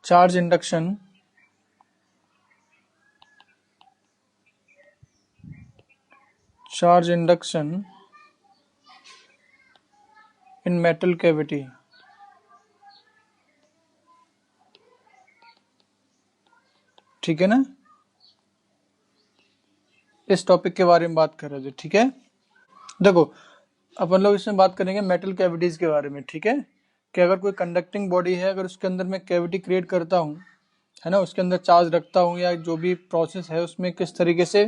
Charge induction इन metal cavity. ठीक है ना, इस टॉपिक के बारे में बात कर रहे थे। ठीक है, देखो अपन लोग इसमें बात करेंगे मेटल कैविटीज के बारे में। ठीक है, कि अगर कोई कंडक्टिंग बॉडी है, अगर उसके अंदर मैं कैविटी क्रिएट करता हूँ, है ना, उसके अंदर चार्ज रखता हूँ या जो भी प्रोसेस है उसमें किस तरीके से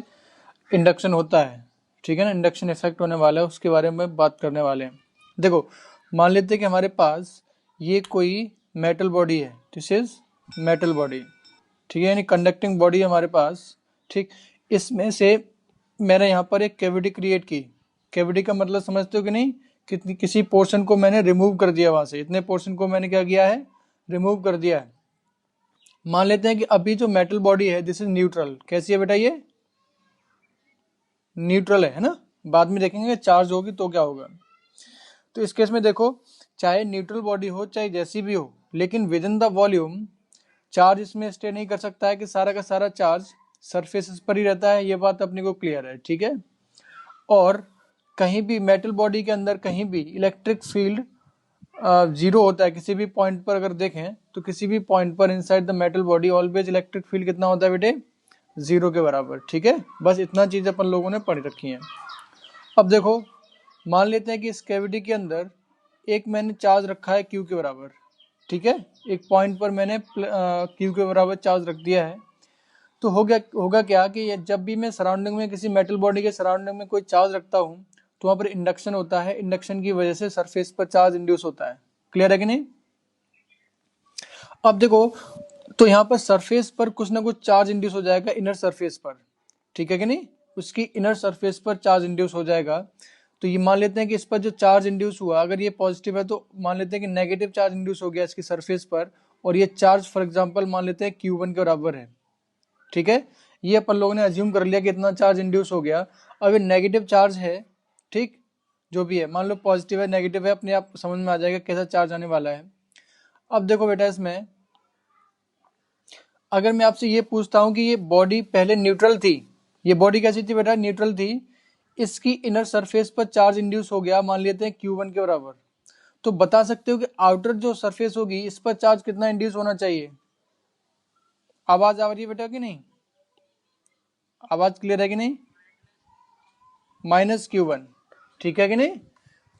इंडक्शन होता है। ठीक है ना, इंडक्शन इफेक्ट होने वाला है, उसके बारे में बात करने वाले हैं। देखो मान लेते हैं कि हमारे पास ये कोई मेटल बॉडी है, दिस इज मेटल बॉडी। ठीक है, यानी कंडक्टिंग बॉडी हमारे पास। ठीक, इसमें से मैंने यहाँ पर एक कैविटी क्रिएट की। कैविटी का मतलब समझते हो कि नहीं, किसी पोर्शन को मैंने रिमूव कर दिया, वहां से इतने पोर्शन को मैंने क्या किया है, रिमूव कर दिया है। मान लेते हैं कि अभी जो मेटल बॉडी है दिस इज न्यूट्रल। कैसी है बेटा, ये न्यूट्रल है ना, बाद में देखेंगे चार्ज होगी तो क्या होगा। तो इस केस में देखो, चाहे न्यूट्रल बॉडी हो चाहे जैसी भी हो, लेकिन with in the volume charge इसमें स्टे नहीं कर सकता है कि सारा का सारा चार्ज सरफेस पर ही रहता है, ये बात अपने को क्लियर है। ठीक है, और कहीं भी मेटल बॉडी के अंदर कहीं भी इलेक्ट्रिक फील्ड जीरो होता है। किसी भी पॉइंट पर अगर देखें तो किसी भी पॉइंट पर inside the metal body always electric field कितना होता है बेटे, जीरो के बराबर। ठीक है, बस इतना चीज अपन लोगों ने पढ़ रखी है। अब देखो मान लेते हैं कि इस कैविटी के अंदर एक मैंने चार्ज रखा है क्यू के बराबर। ठीक है, एक पॉइंट पर मैंने क्यू के बराबर चार्ज रख दिया है। तो होगा क्या कि ये जब भी मैं सराउंडिंग में किसी मेटल बॉडी के सराउंडिंग में कोई चार्ज रखता हूँ तो वहां पर इंडक्शन होता है। इंडक्शन की वजह से सरफेस पर चार्ज इंड्यूस होता है। क्लियर है कि नहीं। अब देखो, तो यहाँ पर सरफेस पर कुछ ना कुछ चार्ज इंड्यूस हो जाएगा इनर सरफेस पर। ठीक है कि नहीं, उसकी इनर सरफेस पर चार्ज इंड्यूस हो जाएगा। तो ये मान लेते हैं कि इस पर जो चार्ज इंड्यूस हुआ, अगर ये पॉजिटिव है तो मान लेते हैं कि नेगेटिव चार्ज इंड्यूस हो गया इसकी सरफेस पर, और ये चार्ज फॉर एग्जांपल मान लेते हैं Q1 के बराबर है। ठीक है, ये अपन लोगों ने अज्यूम कर लिया कि इतना चार्ज इंड्यूस हो गया। अब ये नेगेटिव चार्ज है, ठीक, जो भी है, मान लो पॉजिटिव है नेगेटिव है, अपने आप समझ में आ जाएगा कैसा चार्ज आने वाला है। अब देखो बेटा, इसमें अगर मैं आपसे ये पूछता हूं कि ये बॉडी पहले न्यूट्रल थी, ये बॉडी कैसी थी बेटा, न्यूट्रल थी, इसकी इनर सरफेस पर चार्ज इंड्यूस हो गया मान लेते हैं Q1 के बराबर, तो बता सकते हो कि आउटर जो सरफेस होगी इस पर चार्ज कितना इंड्यूस होना चाहिए। आवाज आ रही है बेटा कि नहीं, आवाज क्लियर है कि नहीं, -Q1। ठीक है कि नहीं,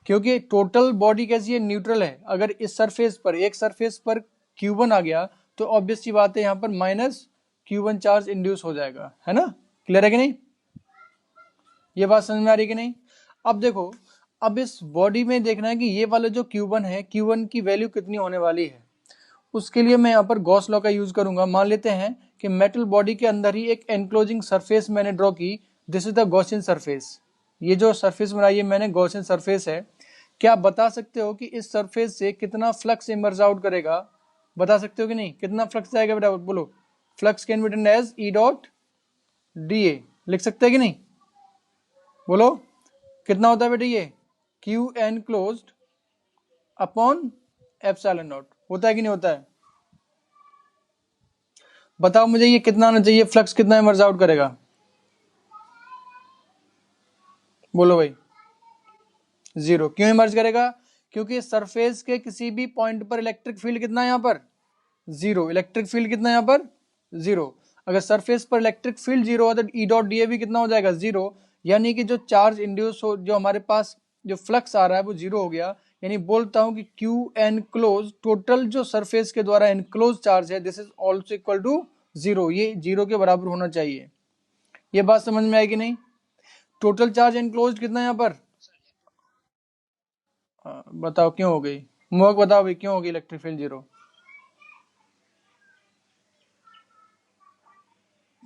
क्योंकि टोटल बॉडी कैसी है, न्यूट्रल है। अगर इस सरफेस पर, एक सरफेस पर Q1 आ गया तो ऑब्वियस सी बात है यहाँ पर -Q1 चार्ज इंड्यूस हो जाएगा, है ना। क्लियर है कि नहीं, ये बात समझ में आ रही है कि नहीं। अब देखो, अब इस बॉडी में देखना है कि ये वाला जो Q1 है, Q1 की वैल्यू कितनी होने वाली है। उसके लिए मैं यहाँ पर गॉस लॉ का यूज करूंगा। मान लेते हैं कि मेटल बॉडी के अंदर ही एक एनक्लोजिंग सरफेस मैंने ड्रॉ की, this is the Gaussian surface. ये जो सरफेस बनाई है मैंने गॉसियन सरफेस है। क्या आप बता सकते हो कि इस सरफेस से कितना फ्लक्स इमर्ज आउट करेगा, बता सकते हो कि नहीं, कितना फ्लक्स जाएगा बेटा, बोलो। Flux can be written as E dot dA, लिख सकते हैं कि नहीं, बोलो कितना होता है बेटा ये, Q enclosed upon epsilon not, होता है कि नहीं होता है। बताओ मुझे ये कितना आना चाहिए, फ्लक्स कितना इमर्ज आउट करेगा, बोलो भाई। 0। क्यों इमर्ज करेगा, क्योंकि सरफेस के किसी भी पॉइंट पर इलेक्ट्रिक फील्ड कितना है यहाँ पर, 0। इलेक्ट्रिक फील्ड कितना है यहाँ पर, 0। अगर सरफेस पर इलेक्ट्रिक फील्ड 0 हो तो E डॉट डी ए भी कितना हो जाएगा, 0। यानी कि जो चार्ज इंड्यूस हो, जो हमारे पास जो फ्लक्स आ रहा है वो 0 हो गया। यानी बोलता हूं कि Q एनक्लोज, टोटल जो सरफेस के द्वारा एनक्लोज चार्ज है, this is also equal to 0। ये 0 के बराबर होना चाहिए। ये बात समझ में आएगी नहीं। टोटल चार्ज एनक्लोज कितना है यहाँ पर, बताओ क्यों हो गई, मोहक बताओ भाई क्यों होगी इलेक्ट्रिक फील्ड 0,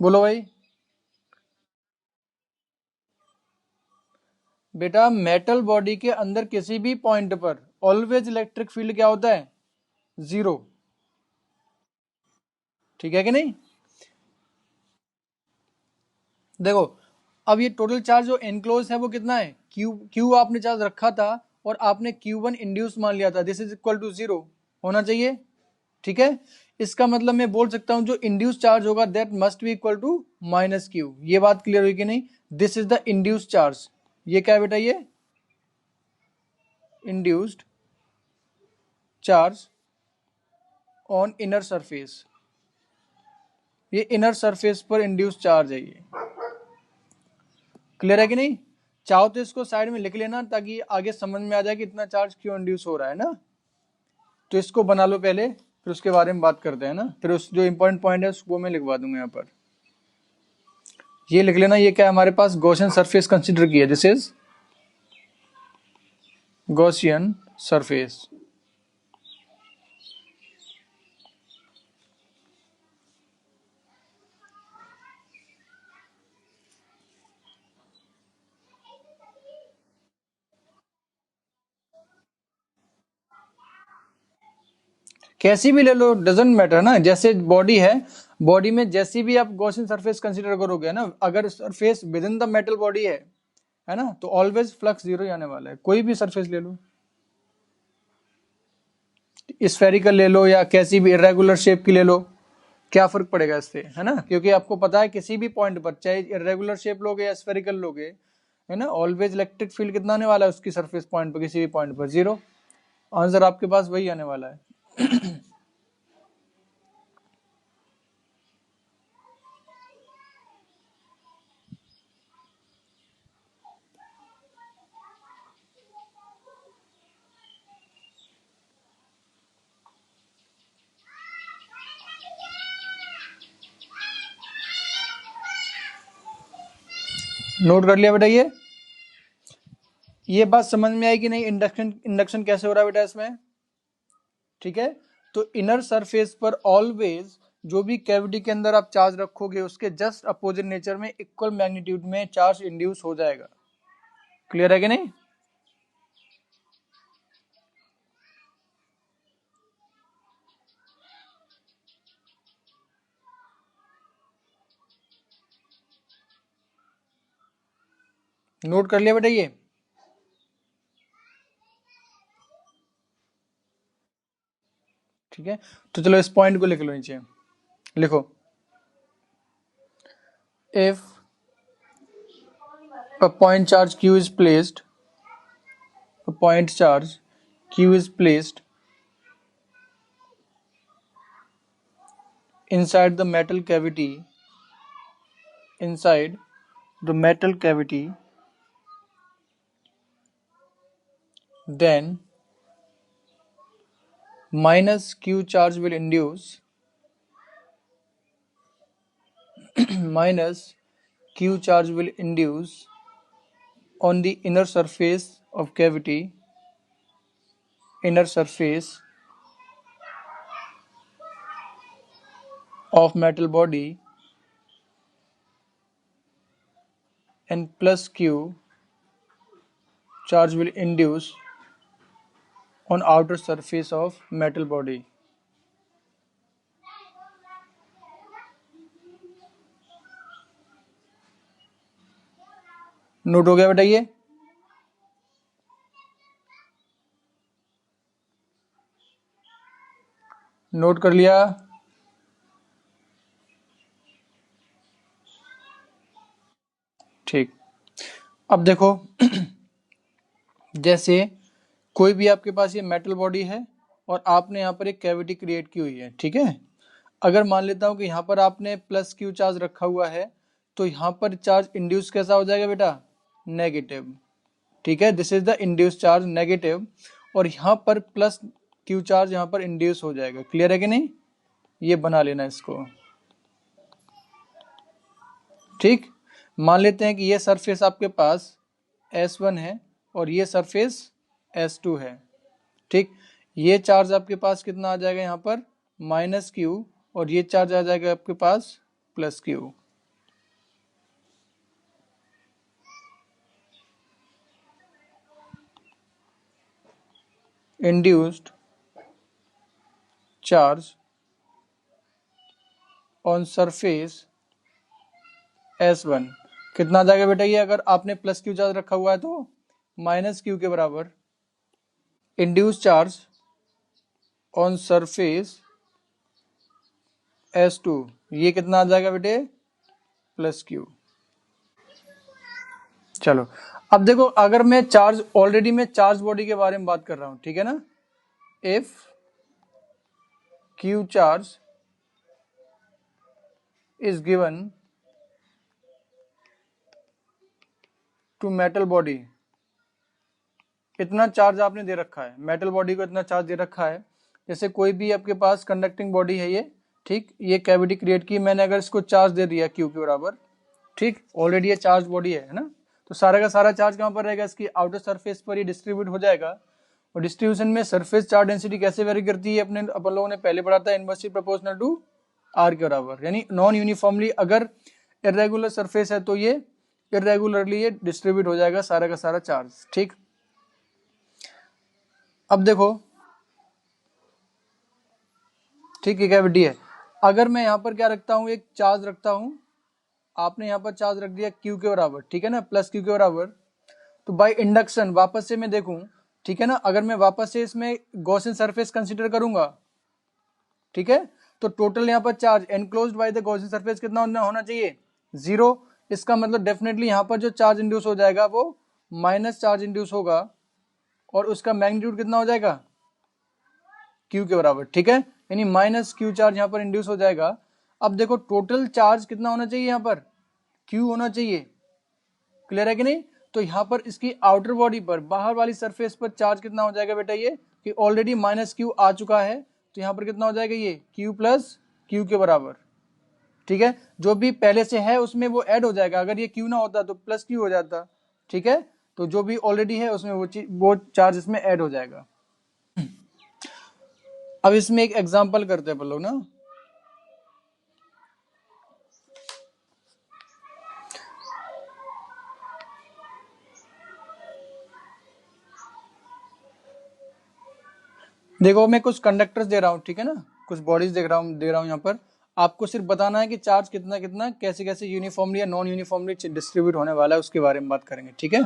बोलो भाई। बेटा मेटल बॉडी के अंदर किसी भी पॉइंट पर ऑलवेज इलेक्ट्रिक फील्ड क्या होता है, 0। ठीक है कि नहीं। देखो अब ये टोटल चार्ज जो एनक्लोज है वो कितना है, क्यू आपने चार्ज रखा था और आपने Q1 इंड्यूस मान लिया था, दिस इज इक्वल टू 0 होना चाहिए। ठीक है, इसका मतलब मैं बोल सकता हूं जो इंड्यूस चार्ज होगा that must be equal to minus Q. ये बात क्लियर हुई कि नहीं? This is the induce charge. ये क्या है बेटा? ये induced charge on inner surface, ये इनर सरफेस पर इंड्यूस चार्ज है। ये क्लियर है कि नहीं? चाहो तो इसको साइड में लिख लेना ताकि आगे समझ में आ जाए कि इतना चार्ज क्यों इंड्यूस हो रहा है ना। तो इसको बना लो पहले, फिर उसके बारे में बात करते हैं ना। फिर उस जो इंपॉर्टेंट पॉइंट है उसको मैं लिखवा दूंगा यहाँ पर। ये लिख लेना, ये क्या है हमारे पास? गॉसियन सरफेस कंसिडर किया। This is Gaussian surface. कैसी भी ले लो, डजेंट मैटर ना। जैसे बॉडी है, बॉडी में जैसी भी आप गॉसियन सरफेस कंसीडर करोगे ना, अगर surface with in the metal body है ना, तो ऑलवेज फ्लक्स जीरो ही आने वाला है। कोई भी सरफेस ले लो, स्फेरिकल ले लो या कैसी भी इरेगुलर शेप की ले लो, क्या फर्क पड़ेगा इससे, है ना? क्योंकि आपको पता है किसी भी पॉइंट पर, चाहे इरेगुलर शेप लोगे या स्फेरिकल लोगे, है ना, ऑलवेज इलेक्ट्रिक फील्ड कितना आने वाला है उसकी सरफेस पॉइंट पर, किसी भी पॉइंट पर? जीरो। आंसर आपके पास वही आने वाला है। नोट कर लिया बेटा? ये बात समझ में आई कि नहीं? इंडक्शन इंडक्शन कैसे हो रहा है बेटा इसमें? ठीक है, तो इनर सरफेस पर ऑलवेज जो भी कैविटी के अंदर आप चार्ज रखोगे उसके जस्ट अपोजिट नेचर में इक्वल मैग्नीट्यूड में चार्ज इंड्यूस हो जाएगा। क्लियर है कि नहीं? नोट कर लिया बेटा? ये ठीक है, तो चलो इस पॉइंट को लिख लो नीचे। लिखो, if a point charge q is placed, a point charge q is placed inside the metal cavity, inside the metal cavity, then minus q charge will induce minus q charge will induce on the inner surface of cavity, inner surface of metal body, and plus q charge will induce on outer surface of metal body. Note हो गया बेटा? ये note कर लिया? ठीक, अब देखो जैसे कोई भी आपके पास ये मेटल बॉडी है और आपने यहाँ पर एक कैविटी क्रिएट की हुई है, ठीक है। अगर मान लेता हूँ कि यहाँ पर आपने प्लस क्यू चार्ज रखा हुआ है, तो यहाँ पर चार्ज इंड्यूस कैसा हो जाएगा बेटा? नेगेटिव। ठीक है, this is the induce charge negative, और यहाँ पर प्लस क्यू चार्ज यहाँ पर इंड्यूस हो जाएगा। क्लियर है कि नहीं? ये बना लेना इसको। ठीक, मान लेते हैं कि ये सरफेस आपके पास S1 है और ये सरफेस S2 है। ठीक, ये चार्ज आपके पास कितना आ जाएगा यहाँ पर? माइनस क्यू, और ये चार्ज आ जाएगा आपके पास plus q. Induced charge on surface S1 कितना आ जाएगा बेटा? ये अगर आपने प्लस क्यू चार्ज रखा हुआ है तो माइनस क्यू के बराबर। Induce charge on surface S2, ये कितना आ जाएगा बेटे, प्लस क्यू। चलो अब देखो, अगर मैं चार्ज, ऑलरेडी मैं चार्ज बॉडी के बारे में बात कर रहा हूं, ठीक है ना। If Q charge is given to metal body, इतना चार्ज आपने दे रखा है, मेटल बॉडी को इतना चार्ज दे रखा है। जैसे कोई भी आपके पास कंडक्टिंग बॉडी है ये, ठीक, ये कैविटी क्रिएट की मैंने, अगर इसको चार्ज दे दिया क्यू के बराबर, ठीक, ऑलरेडी ये चार्ज बॉडी है ना, तो सारा का सारा चार्ज कहां पर रहेगा, इसकी आउटर सरफेस पर ही डिस्ट्रीब्यूट हो जाएगा। और डिस्ट्रीब्यूशन में सरफेस चार्ज डेंसिटी कैसे वेरी करती है, अपने अपन लोगों ने पहले पढ़ा था, इनवर्सली प्रोपोर्शनल टू आर के बराबर, यानी नॉन यूनिफॉर्मली, अगर इरेगुलर सरफेस है तो ये इरेगुलरली ये डिस्ट्रीब्यूट हो जाएगा सारा का सारा चार्ज, ठीक। अब देखो, ठीक है, कैविटी है, अगर मैं यहाँ पर क्या रखता हूँ, एक चार्ज रखता हूँ, आपने यहाँ पर चार्ज रख दिया क्यू के बराबर, ठीक है ना, प्लस क्यू के बराबर, तो बाय इंडक्शन वापस से मैं देखूं, ठीक है ना, अगर मैं वापस से इसमें गॉसियन सरफेस कंसीडर करूंगा, ठीक है, तो टोटल यहाँ पर charge enclosed by the Gaussian surface कितना होना चाहिए, 0। इसका मतलब डेफिनेटली यहाँ पर जो चार्ज इंड्यूस हो जाएगा वो माइनस चार्ज इंड्यूस होगा, और उसका मैग्नीट्यूड कितना हो जाएगा, क्यू के बराबर, ठीक है, यानी माइनस क्यू चार्ज यहाँ पर इंड्यूस हो जाएगा। अब देखो टोटल चार्ज कितना होना चाहिए, यहाँ पर क्यू होना चाहिए, क्लियर है कि नहीं। तो यहाँ पर इसकी आउटर बॉडी पर, बाहर वाली सरफेस पर चार्ज कितना हो जाएगा बेटा, ये कि ऑलरेडी माइनस क्यू आ चुका है, तो यहाँ पर कितना हो जाएगा, ये क्यू प्लस क्यू के बराबर, ठीक है। जो भी पहले से है उसमें वो ऐड हो जाएगा, अगर ये क्यू ना होता तो प्लस क्यू हो जाता, ठीक है। तो जो भी ऑलरेडी है उसमें वो चार्ज इसमें ऐड हो जाएगा। अब इसमें एक एग्जाम्पल करते हैं अपन लोग ना। देखो मैं कुछ कंडक्टर्स दे रहा हूँ, ठीक है ना, कुछ बॉडीज दे रहा हूँ यहाँ पर, आपको सिर्फ बताना है कि चार्ज कितना कितना कैसे कैसे यूनिफॉर्मली या नॉन यूनिफॉर्मली डिस्ट्रीब्यूट होने वाला है, उसके बारे में बात करेंगे, ठीक है।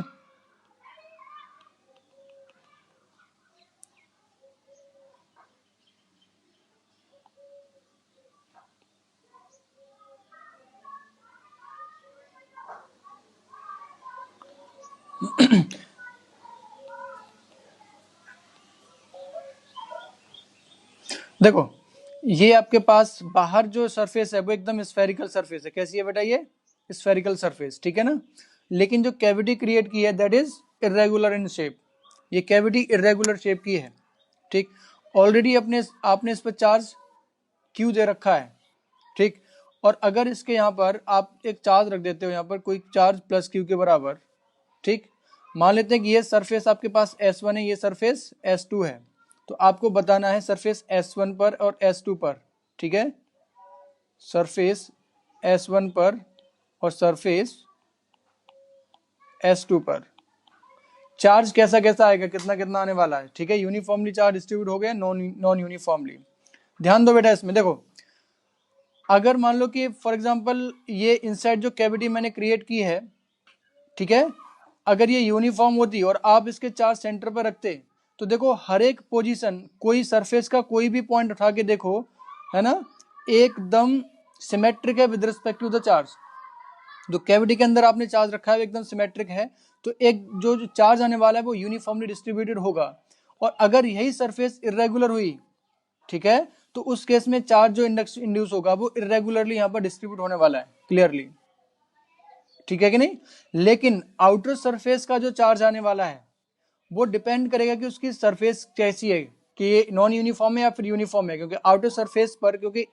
देखो ये आपके पास बाहर जो सरफेस है वो एकदम स्फेरिकल सरफेस है, कैसी है बेटा, ये स्फेरिकल सरफेस, ठीक है ना। लेकिन जो कैविटी क्रिएट की है that is irregular in shape, ये कैविटी इरेगुलर शेप की है, ठीक। ऑलरेडी अपने आपने इस पर चार्ज क्यू दे रखा है, ठीक। और अगर इसके यहाँ पर आप एक चार्ज रख देते हो, यहाँ पर कोई चार्ज प्लस क्यू के बराबर, ठीक, मान लेते हैं कि ये सरफेस आपके पास S1 है, ये सरफेस S2 है, तो आपको बताना है सरफेस S1 पर और S2 पर, ठीक है, सरफेस S1 पर और सरफेस S2 पर चार्ज कैसा कैसा आएगा, कितना कितना आने वाला है, ठीक है। यूनिफॉर्मली चार्ज डिस्ट्रीब्यूट हो गया, नॉन यूनिफॉर्मली। ध्यान दो बेटा इसमें, देखो अगर मान लो कि फॉर एग्जांपल ये इनसाइड जो कैविटी मैंने क्रिएट की है, ठीक है, अगर ये यूनिफॉर्म होती और आप इसके चार्ज सेंटर पर रखते, तो देखो हर एक पोजीशन, कोई सरफेस का कोई भी पॉइंट उठा के देखो, है ना, एकदम सिमेट्रिक है with respect to the charge. जो कैविटी के अंदर आपने चार्ज रखा है एकदम सिमेट्रिक है, तो एक जो चार्ज आने वाला है वो यूनिफॉर्मली डिस्ट्रीब्यूटेड होगा। और अगर यही सरफेस इरेगुलर हुई, ठीक है, तो उस केस में चार्ज जो इंड्यूस होगा वो इरेगुलरली यहाँ पर डिस्ट्रीब्यूट होने वाला है, क्लियरली, ठीक है कि नहीं। लेकिन आउटर सरफेस का जो चार्ज आने वाला है वो डिपेंड करेगा कि उसकी सरफेस कैसी है, कि ये नॉन यूनिफॉर्म है या फिर यूनिफॉर्म है, क्योंकि आउटर सरफेस पर, क्योंकि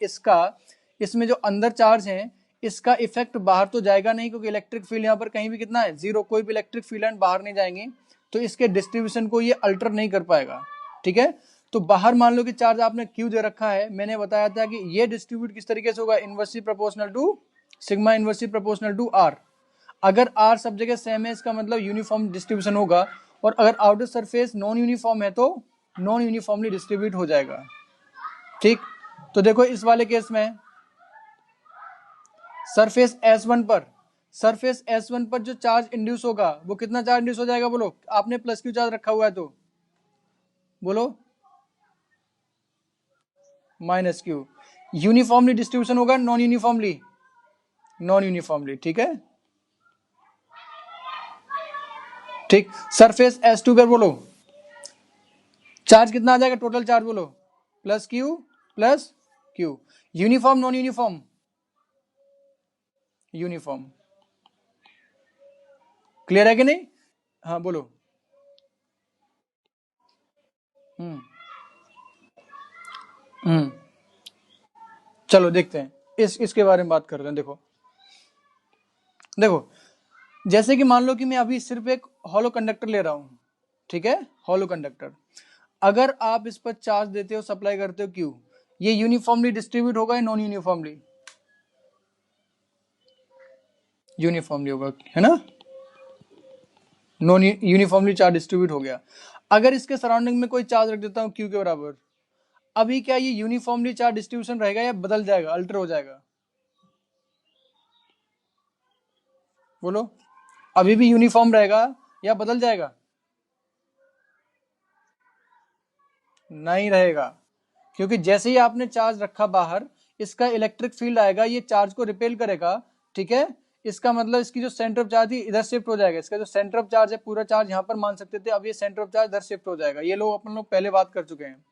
इसमें जो अंदर चार्ज है इसका इफेक्ट बाहर तो जाएगा नहीं, क्योंकि इलेक्ट्रिक फील्ड यहाँ पर कहीं भी कितना है, 0, कोई भी इलेक्ट्रिक फील्ड बाहर नहीं जाएंगे, तो इसके डिस्ट्रीब्यूशन को ये अल्टर नहीं कर पाएगा, ठीक है। तो बाहर मान लो कि चार्ज आपने क्यू दे रखा है, मैंने बताया था कि ये डिस्ट्रीब्यूट किस तरीके से होगा, inversely proportional to sigma, inversely proportional to R. अगर आर सब जगह सेम है इसका मतलब यूनिफॉर्म डिस्ट्रीब्यूशन होगा, और अगर आउटर सरफेस नॉन यूनिफॉर्म है तो नॉन यूनिफॉर्मली डिस्ट्रीब्यूट हो जाएगा, ठीक। तो देखो इस वाले केस में सरफेस S1 पर जो चार्ज इंड्यूस होगा वो कितना चार्ज इंड्यूस हो जाएगा, बोलो, आपने प्लस क्यू चार्ज रखा हुआ है तो बोलो, माइनस क्यू। यूनिफॉर्मली डिस्ट्रीब्यूशन होगा, नॉन यूनिफॉर्मली, नॉन यूनिफॉर्मली, ठीक है। ठीक, सरफेस S2 पर बोलो चार्ज कितना आ जाएगा, टोटल चार्ज बोलो, plus Q. Uniform non uniform, uniform. Clear है कि नहीं? हाँ बोलो। हम्म हम्म चलो देखते हैं, इसके बारे में बात करते हैं। देखो देखो, जैसे कि मान लो कि मैं अभी सिर्फ एक हॉलो कंडक्टर ले रहा हूं, ठीक है, हॉलो कंडक्टर। अगर आप इस पर चार्ज देते हो, सप्लाई करते हो क्यू, ये यूनिफॉर्मली डिस्ट्रीब्यूट होगा या नॉन यूनिफॉर्मली? यूनिफॉर्मली होगा, है ना। नॉन यूनिफॉर्मली चार्ज डिस्ट्रीब्यूट हो गया। अगर इसके सराउंडिंग में कोई चार्ज रख देता हूं क्यू के बराबर, अभी क्या ये यूनिफॉर्मली चार्ज डिस्ट्रीब्यूशन रहेगा या बदल जाएगा, अल्टर हो जाएगा? बोलो, अभी भी यूनिफॉर्म रहेगा या बदल जाएगा? नहीं रहेगा, क्योंकि जैसे ही आपने चार्ज रखा बाहर, इसका इलेक्ट्रिक फील्ड आएगा, ये चार्ज को रिपेल करेगा, ठीक है। इसका मतलब इसकी जो सेंटर ऑफ चार्ज थी इधर शिफ्ट हो जाएगा, इसका जो सेंटर ऑफ चार्ज है, पूरा चार्ज यहां पर मान सकते थे, अब ये सेंटर ऑफ चार्ज इधर शिफ्ट हो जाएगा। ये लोग अपन लोग पहले बात कर चुके हैं,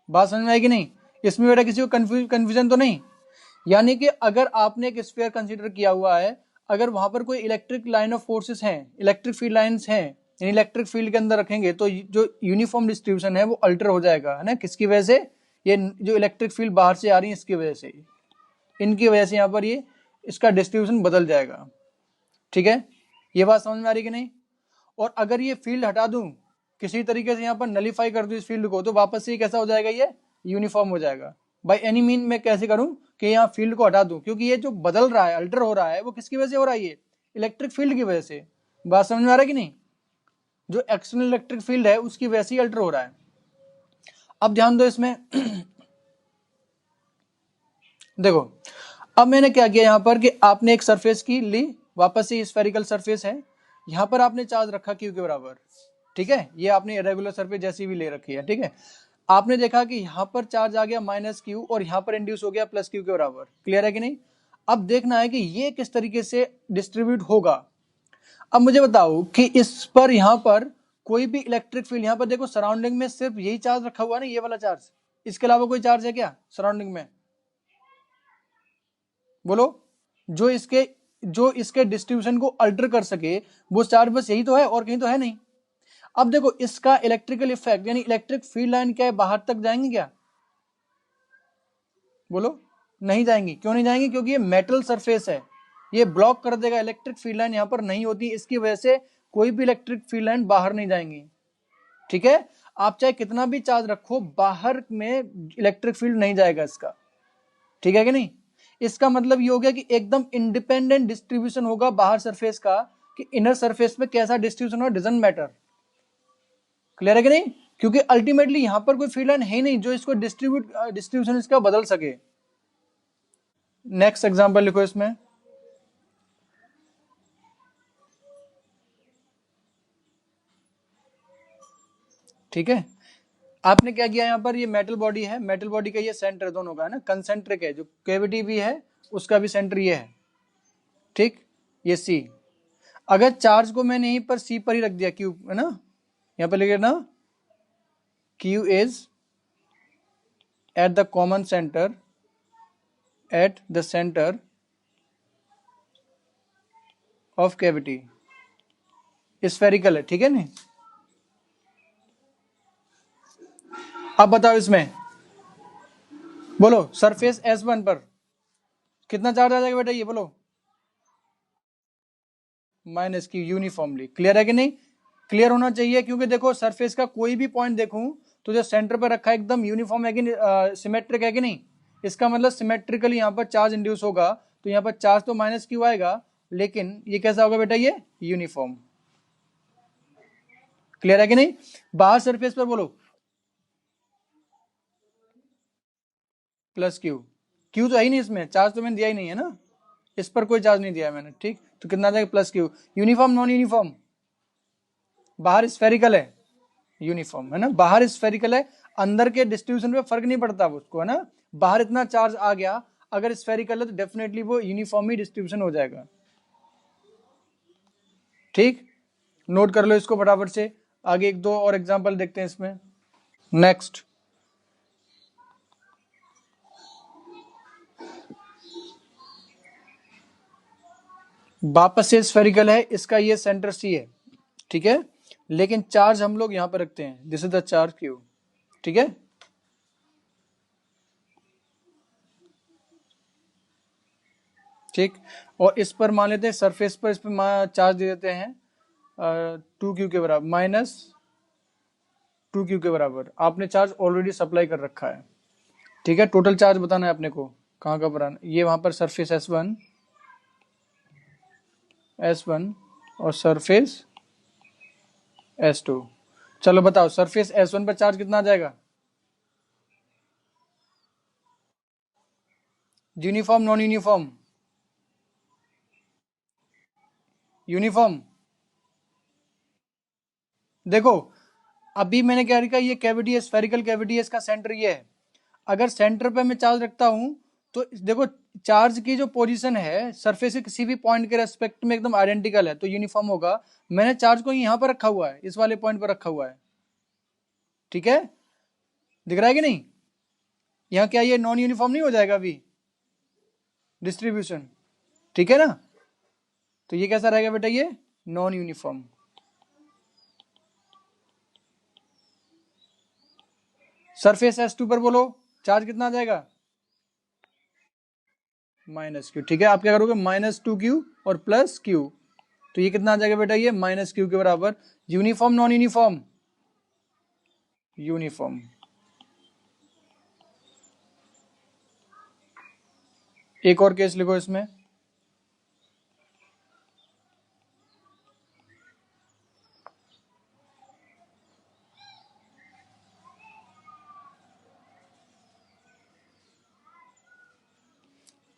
बात समझ में आएगी नहीं? इसमें बेटा किसी को कंफ्यूजन तो नहीं? यानी कि अगर आपने एक स्फीयर कंसीडर किया हुआ है, अगर वहां पर कोई इलेक्ट्रिक लाइन ऑफ फोर्सेस हैं, इलेक्ट्रिक फील्ड लाइंस हैं, इलेक्ट्रिक फील्ड के अंदर रखेंगे तो जो यूनिफॉर्म डिस्ट्रीब्यूशन है वो अल्टर हो जाएगा, है ना। किसकी वजह से? ये जो इलेक्ट्रिक फील्ड बाहर से आ रही है इसकी वजह से, इनकी वजह से यहाँ पर ये इसका डिस्ट्रीब्यूशन बदल जाएगा, ठीक है। ये बात समझ में आ रही कि नहीं? और अगर ये फील्ड हटा दूं, किसी तरीके से यहाँ पर नलीफाई कर दूं इस फील्ड को, तो वापस से कैसा हो जाएगा, ये यूनिफॉर्म हो जाएगा। बाय एनी मीन मैं कैसे करूं कि यहाँ फील्ड को हटा दूं, क्योंकि ये जो बदल रहा है, अल्टर हो रहा है, वो किसकी वजह से हो रहा है, ये इलेक्ट्रिक फील्ड की वजह से। बात समझ में आ रहा है कि नहीं? जो एक्सटर्नल इलेक्ट्रिक फील्ड है उसकी वजह से अल्टर हो रहा है। अब ध्यान दो इसमें देखो, अब मैंने क्या किया यहाँ पर कि आपने एक सरफेस की ली, वापस से स्फेरिकल सरफेस है, यहाँ पर आपने चार्ज रखा क्यू के बराबर, ठीक है। ये आपने इरेगुलर सरफेस जैसी भी ले रखी है, ठीक है। आपने देखा कि यहाँ पर चार्ज आ गया माइनस क्यू और यहाँ पर इंड्यूस हो गया प्लस क्यू के बराबर। क्लियर है कि नहीं? अब देखना है कि ये किस तरीके से डिस्ट्रीब्यूट होगा। अब मुझे बताओ कि इस पर यहाँ पर कोई भी इलेक्ट्रिक फील्ड, यहाँ पर देखो सराउंडिंग में सिर्फ यही चार्ज रखा हुआ है ना, ये वाला चार्ज, इसके अलावा कोई चार्ज है क्या सराउंडिंग में? बोलो, जो इसके डिस्ट्रीब्यूशन को अल्टर कर सके वो चार्ज बस यही तो है, और कहीं तो है नहीं। अब देखो इसका इलेक्ट्रिकल इफेक्ट यानी इलेक्ट्रिक फील्ड लाइन क्या है, बाहर तक जाएंगे क्या? बोलो, नहीं जाएंगी। क्यों नहीं जाएंगी? क्योंकि ये मेटल सरफेस है, ये ब्लॉक कर देगा, इलेक्ट्रिक फील्ड लाइन यहां पर नहीं होती, इसकी वजह से कोई भी इलेक्ट्रिक फील्ड लाइन बाहर नहीं जाएंगी, ठीक है। आप चाहे कितना भी चार्ज रखो, बाहर में इलेक्ट्रिक फील्ड नहीं जाएगा इसका, ठीक है कि नहीं? इसका मतलब ये हो गया कि एकदम इंडिपेंडेंट डिस्ट्रीब्यूशन होगा बाहर सरफेस का, कि इनर सरफेस पे कैसा डिस्ट्रीब्यूशन हो डजंट मैटर। क्लियर है कि नहीं? क्योंकि अल्टीमेटली यहां पर कोई फील्ड लाइन है नहीं जो इसको डिस्ट्रीब्यूशन इसका बदल सके। नेक्स्ट एग्जांपल लिखो इसमें, ठीक है। आपने क्या किया, यहाँ पर ये मेटल बॉडी है, मेटल बॉडी का ये सेंटर दोनों का है ना कंसेंट्रिक है, जो कैविटी भी है उसका भी सेंटर ये है, ठीक। ये सी, अगर चार्ज को मैंने यहीं पर सी पर ही रख दिया, क्यू है ना, यहाँ पर लिखे ना Q is at the common centre at the centre of cavity, spherical है, ठीक है नहीं। अब बताओ इसमें, बोलो सरफेस S1 पर कितना चार्ज आ जाएगा बेटा, ये बोलो, माइनस क्यू, यूनिफॉर्मली। क्लियर है कि नहीं? क्लियर होना चाहिए, क्योंकि देखो सरफेस का कोई भी पॉइंट देखूं तो जो सेंटर पर रखा है एकदम यूनिफॉर्म है कि सिमेट्रिक है कि नहीं? इसका मतलब सिमेट्रिकली यहाँ पर चार्ज इंड्यूस होगा, तो यहाँ पर चार्ज तो माइनस क्यू आएगा, लेकिन ये कैसा होगा बेटा, ये यूनिफॉर्म। क्लियर है कि नहीं? बाहर सरफेस पर बोलो प्लस क्यू, क्यू तो है ही नहीं इसमें, चार्ज तो मैंने दिया ही नहीं है ना, इस पर कोई चार्ज नहीं दिया है मैंने, ठीक। तो कितना जाएगा, plus Q. Uniform non uniform, बाहर स्फेरिकल है, यूनिफॉर्म है ना, बाहर स्फेरिकल है, अंदर के डिस्ट्रीब्यूशन पे फर्क नहीं पड़ता उसको, है ना, बाहर इतना चार्ज आ गया, अगर स्फेरिकल है तो डेफिनेटली वो यूनिफॉर्म ही डिस्ट्रीब्यूशन हो जाएगा। ठीक, नोट कर लो इसको फटाफट से, आगे एक दो और एग्जांपल देखते हैं इसमें। नेक्स्ट, वापस से स्फेरिकल है, इसका ये सेंटर सी है, ठीक है, लेकिन चार्ज हम लोग यहां पर रखते हैं, this is the charge Q, ठीक है। ठीक, और इस पर मान लेते हैं सरफेस पर, इस पर चार्ज दे देते हैं 2Q के बराबर, -2Q के बराबर, आपने चार्ज ऑलरेडी सप्लाई कर रखा है, ठीक है। टोटल चार्ज बताना है अपने को, कहाँ का बनाना, ये वहां पर सरफेस S1 और सरफेस S2। चलो बताओ सरफेस S1 पर चार्ज कितना आ जाएगा, यूनिफॉर्म नॉन यूनिफॉर्म, यूनिफॉर्म। देखो अभी मैंने क्या लिखा, ये कैविटी है, स्फेरिकल कैविटी है, इसका सेंटर ये है, अगर सेंटर पे मैं चार्ज रखता हूं तो देखो चार्ज की जो पोजीशन है सरफेस के किसी भी पॉइंट के रेस्पेक्ट में एकदम आइडेंटिकल है तो यूनिफॉर्म होगा। मैंने चार्ज को यहां पर रखा हुआ है, इस वाले पॉइंट पर रखा हुआ है, ठीक है, दिख रहा है कि नहीं, यहाँ क्या ये नॉन यूनिफॉर्म नहीं हो जाएगा अभी डिस्ट्रीब्यूशन, ठीक है ना, तो ये कैसा रहेगा बेटा, ये नॉन यूनिफॉर्म। सरफेस S2 पर बोलो चार्ज कितना आ जाएगा, -Q, ठीक है, आप क्या करोगे -2Q और +Q, तो ये कितना आ जाएगा बेटा, ये -Q के बराबर। Uniform non uniform, uniform. एक और केस लिखो इसमें,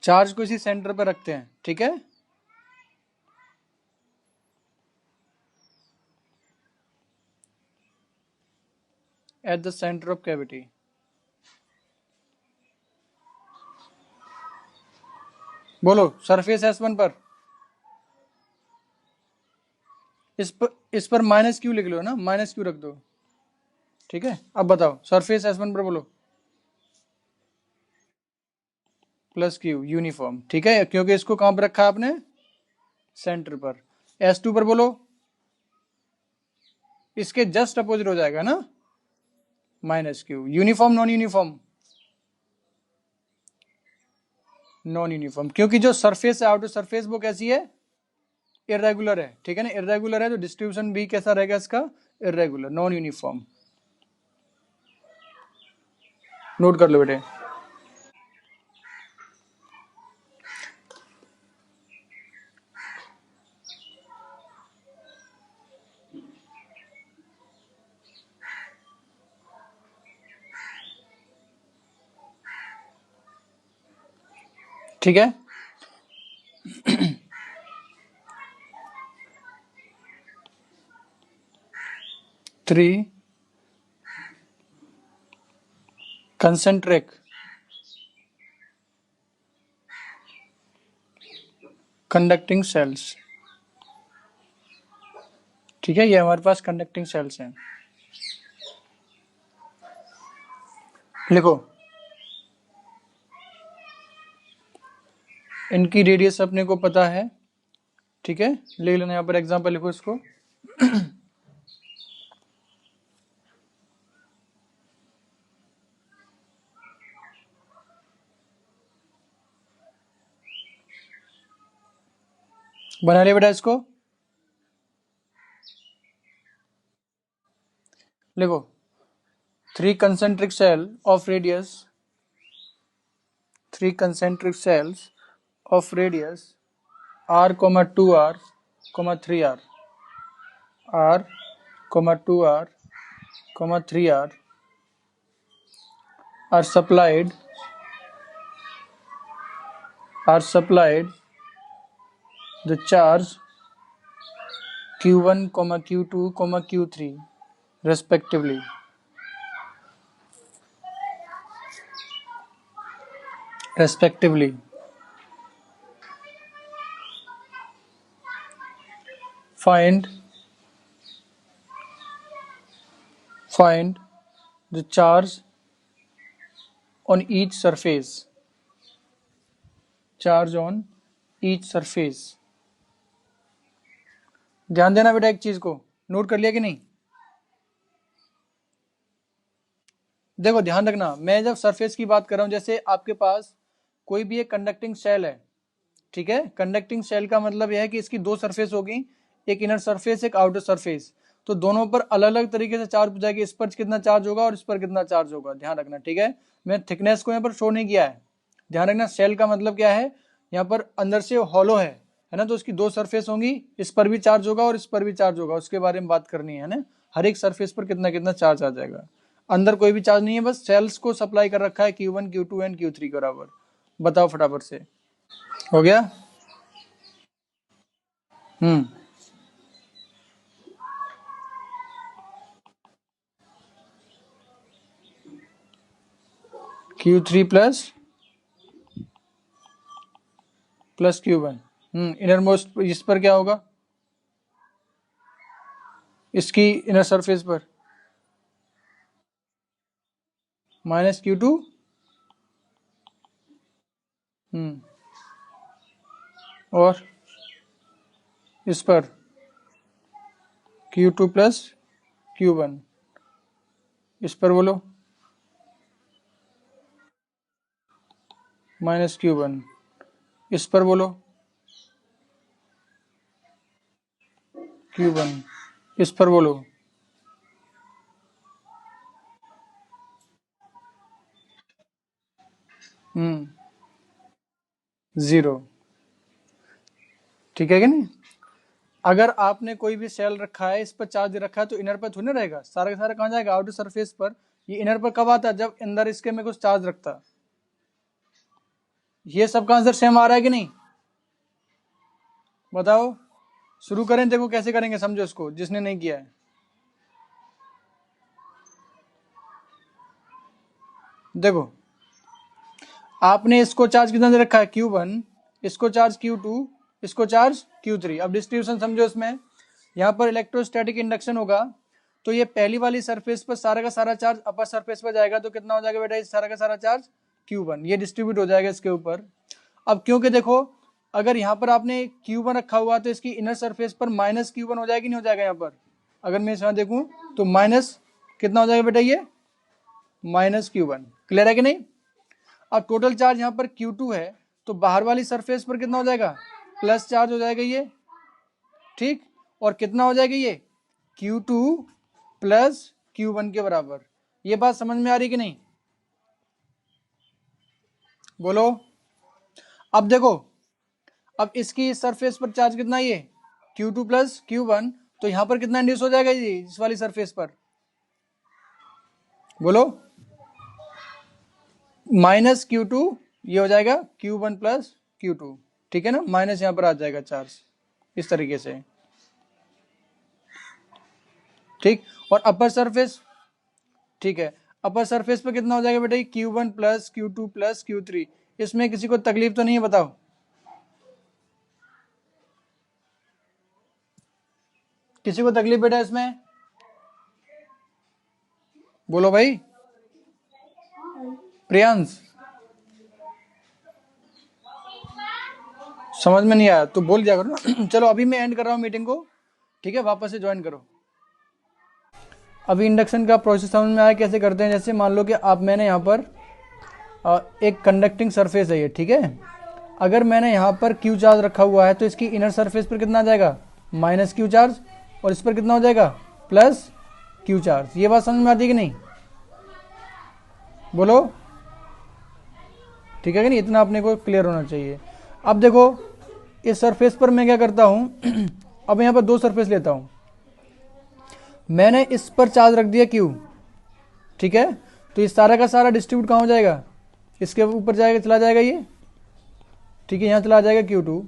चार्ज को इसी सेंटर पर रखते हैं, ठीक है, at the centre of cavity. बोलो सरफेस S1 पर, इस पर -Q लिख लो ना, -Q रख दो, ठीक है। अब बताओ सरफेस S1 पर बोलो +Q, यूनिफॉर्म, ठीक है, क्योंकि इसको कहां पर रखा है आपने, सेंटर पर। S2 पर बोलो, इसके जस्ट अपोजिट हो जाएगा ना, -Q। Uniform non uniform, non uniform, क्योंकि जो सरफेस है आउटर सरफेस वो कैसी है, इरेगुलर है, ठीक है ना, इरेगुलर है तो डिस्ट्रीब्यूशन भी कैसा रहेगा इसका, इरेगुलर, नॉन यूनिफॉर्म। नोट कर लो बेटे। ठीक है, थ्री कंसेंट्रिक कंडक्टिंग सेल्स, ठीक है, ये हमारे पास कंडक्टिंग सेल्स हैं। लिखो इनकी रेडियस अपने को पता है, ठीक है, ले लेना, यहाँ पर एग्जांपल लिखो इसको। बना लिया बेटा इसको, लिखो three concentric shell of radius, three concentric shells of radius R, 2R, 3R, R, 2R, 3R are supplied the charge Q1, Q2, Q3 respectively. Find the charge on each surface. ध्यान देना बेटा, एक चीज को नोट कर लिया कि नहीं? देखो ध्यान रखना, मैं जब सरफेस की बात कर रहा हूं, जैसे आपके पास कोई भी एक कंडक्टिंग शेल है, ठीक है। कंडक्टिंग शेल का मतलब यह है कि इसकी दो सरफेस होगी, एक इनर सरफेस एक आउटर सरफेस, तो दोनों पर अलग अलग तरीके से चार्ज हो जाएगी। इस पर कितना चार्ज होगा और इस पर कितना चार्ज होगा, ध्यान रखना, ठीक है। मैं थिकनेस को यहाँ पर शो नहीं किया है, ध्यान रखना। शेल का मतलब क्या है, यहाँ पर अंदर से हॉलो है ना, तो उसकी दो सरफेस होंगी, इस पर भी चार्ज होगा और इस पर भी चार्ज होगा, उसके बारे में बात करनी है ना। हर एक सरफेस पर कितना कितना चार्ज आ जाएगा। अंदर कोई भी चार्ज नहीं है, बस सेल्स को सप्लाई कर रखा है Q1 Q2 एंड Q3 के बराबर। बताओ फटाफट से, हो गया? Q3 plus Q1। Inner most इस पर क्या होगा, इसकी इनर सरफेस पर माइनस Q2। और इस पर Q2 प्लस Q1। इस पर बोलो माइनस Q1। इस पर बोलो Q1। इस पर बोलो जीरो। ठीक है कि नहीं? अगर आपने कोई भी सेल रखा है, इस पर चार्ज रखा है, तो इनर पर थोड़ी ना रहेगा, सारा का सारा कहाँ जाएगा, आउटर सरफेस पर। ये इनर पर कब आता है, जब अंदर इसके में कुछ चार्ज रखता। ये सबका आंसर सेम आ रहा है कि नहीं, बताओ। शुरू करें, देखो कैसे करेंगे, समझो इसको जिसने नहीं किया है। देखो आपने इसको चार्ज कितना दे रखा है, Q1, इसको चार्ज Q2, इसको चार्ज Q3। अब डिस्ट्रीब्यूशन समझो इसमें, यहाँ पर इलेक्ट्रोस्टैटिक इंडक्शन होगा, तो ये पहली वाली सरफेस पर सारा का सारा चार्ज अपर सरफेस पर जाएगा, तो कितना हो जाएगा बेटा, सारा का सारा चार्ज Q1, ये डिस्ट्रीब्यूट हो जाएगा इसके ऊपर। अब क्योंकि देखो अगर यहाँ पर आपने Q1 रखा हुआ, तो इसकी इनर सरफेस पर माइनस Q1 हो जाएगी, नहीं हो जाएगा? यहाँ पर अगर मैं यहाँ देखूँ तो माइनस कितना हो जाएगा बेटा, ये माइनस Q1। क्लियर है कि नहीं? अब टोटल चार्ज यहाँ पर Q2 है, तो बाहर वाली सरफेस पर कितना हो जाएगा, प्लस चार्ज हो जाएगा ये, ठीक। और कितना हो जाएगा ये, Q2 प्लस Q1 के बराबर। ये बात समझ में आ रही कि नहीं, बोलो। अब देखो, अब इसकी सरफेस पर चार्ज कितना, ये Q2 प्लस Q1, तो यहां पर कितना इंड्यूस हो जाएगा ये इस वाली सरफेस पर, बोलो। माइनस Q2, ये हो जाएगा Q1 प्लस Q2, ठीक है ना, माइनस यहां पर आ जाएगा चार्ज इस तरीके से, ठीक। और अपर सरफेस, ठीक है, अपर सरफेस पर कितना हो जाएगा बेटा, Q1 plus Q2 plus Q3। इसमें किसी को तकलीफ तो नहीं है, बताओ। किसी को तकलीफ बेटा इसमें, बोलो भाई। प्रियांश, समझ में नहीं आया तो बोल दिया करो ना। चलो अभी मैं एंड कर रहा हूँ मीटिंग को, ठीक है, वापस से ज्वाइन करो। अभी इंडक्शन का प्रोसेस समझ में आया कैसे करते हैं। जैसे मान लो कि आप, मैंने यहाँ पर एक कंडक्टिंग सरफेस है ये, ठीक है। अगर मैंने यहाँ पर Q चार्ज रखा हुआ है, तो इसकी इनर सरफेस पर कितना आ जाएगा, माइनस Q चार्ज, और इस पर कितना हो जाएगा, प्लस Q चार्ज। ये बात समझ में आती है कि नहीं, बोलो। ठीक है कि नहीं, इतना अपने को क्लियर होना चाहिए। अब देखो इस सरफेस पर मैं क्या करता हूँ अब यहाँ पर दो सरफेस लेता हूँ, मैंने इस पर चार्ज रख दिया Q, ठीक है। तो ये सारा का सारा डिस्ट्रीब्यूट कहाँ हो जाएगा, इसके ऊपर जाएगा, चला जाएगा ये, ठीक है, यहाँ चला जाएगा Q2।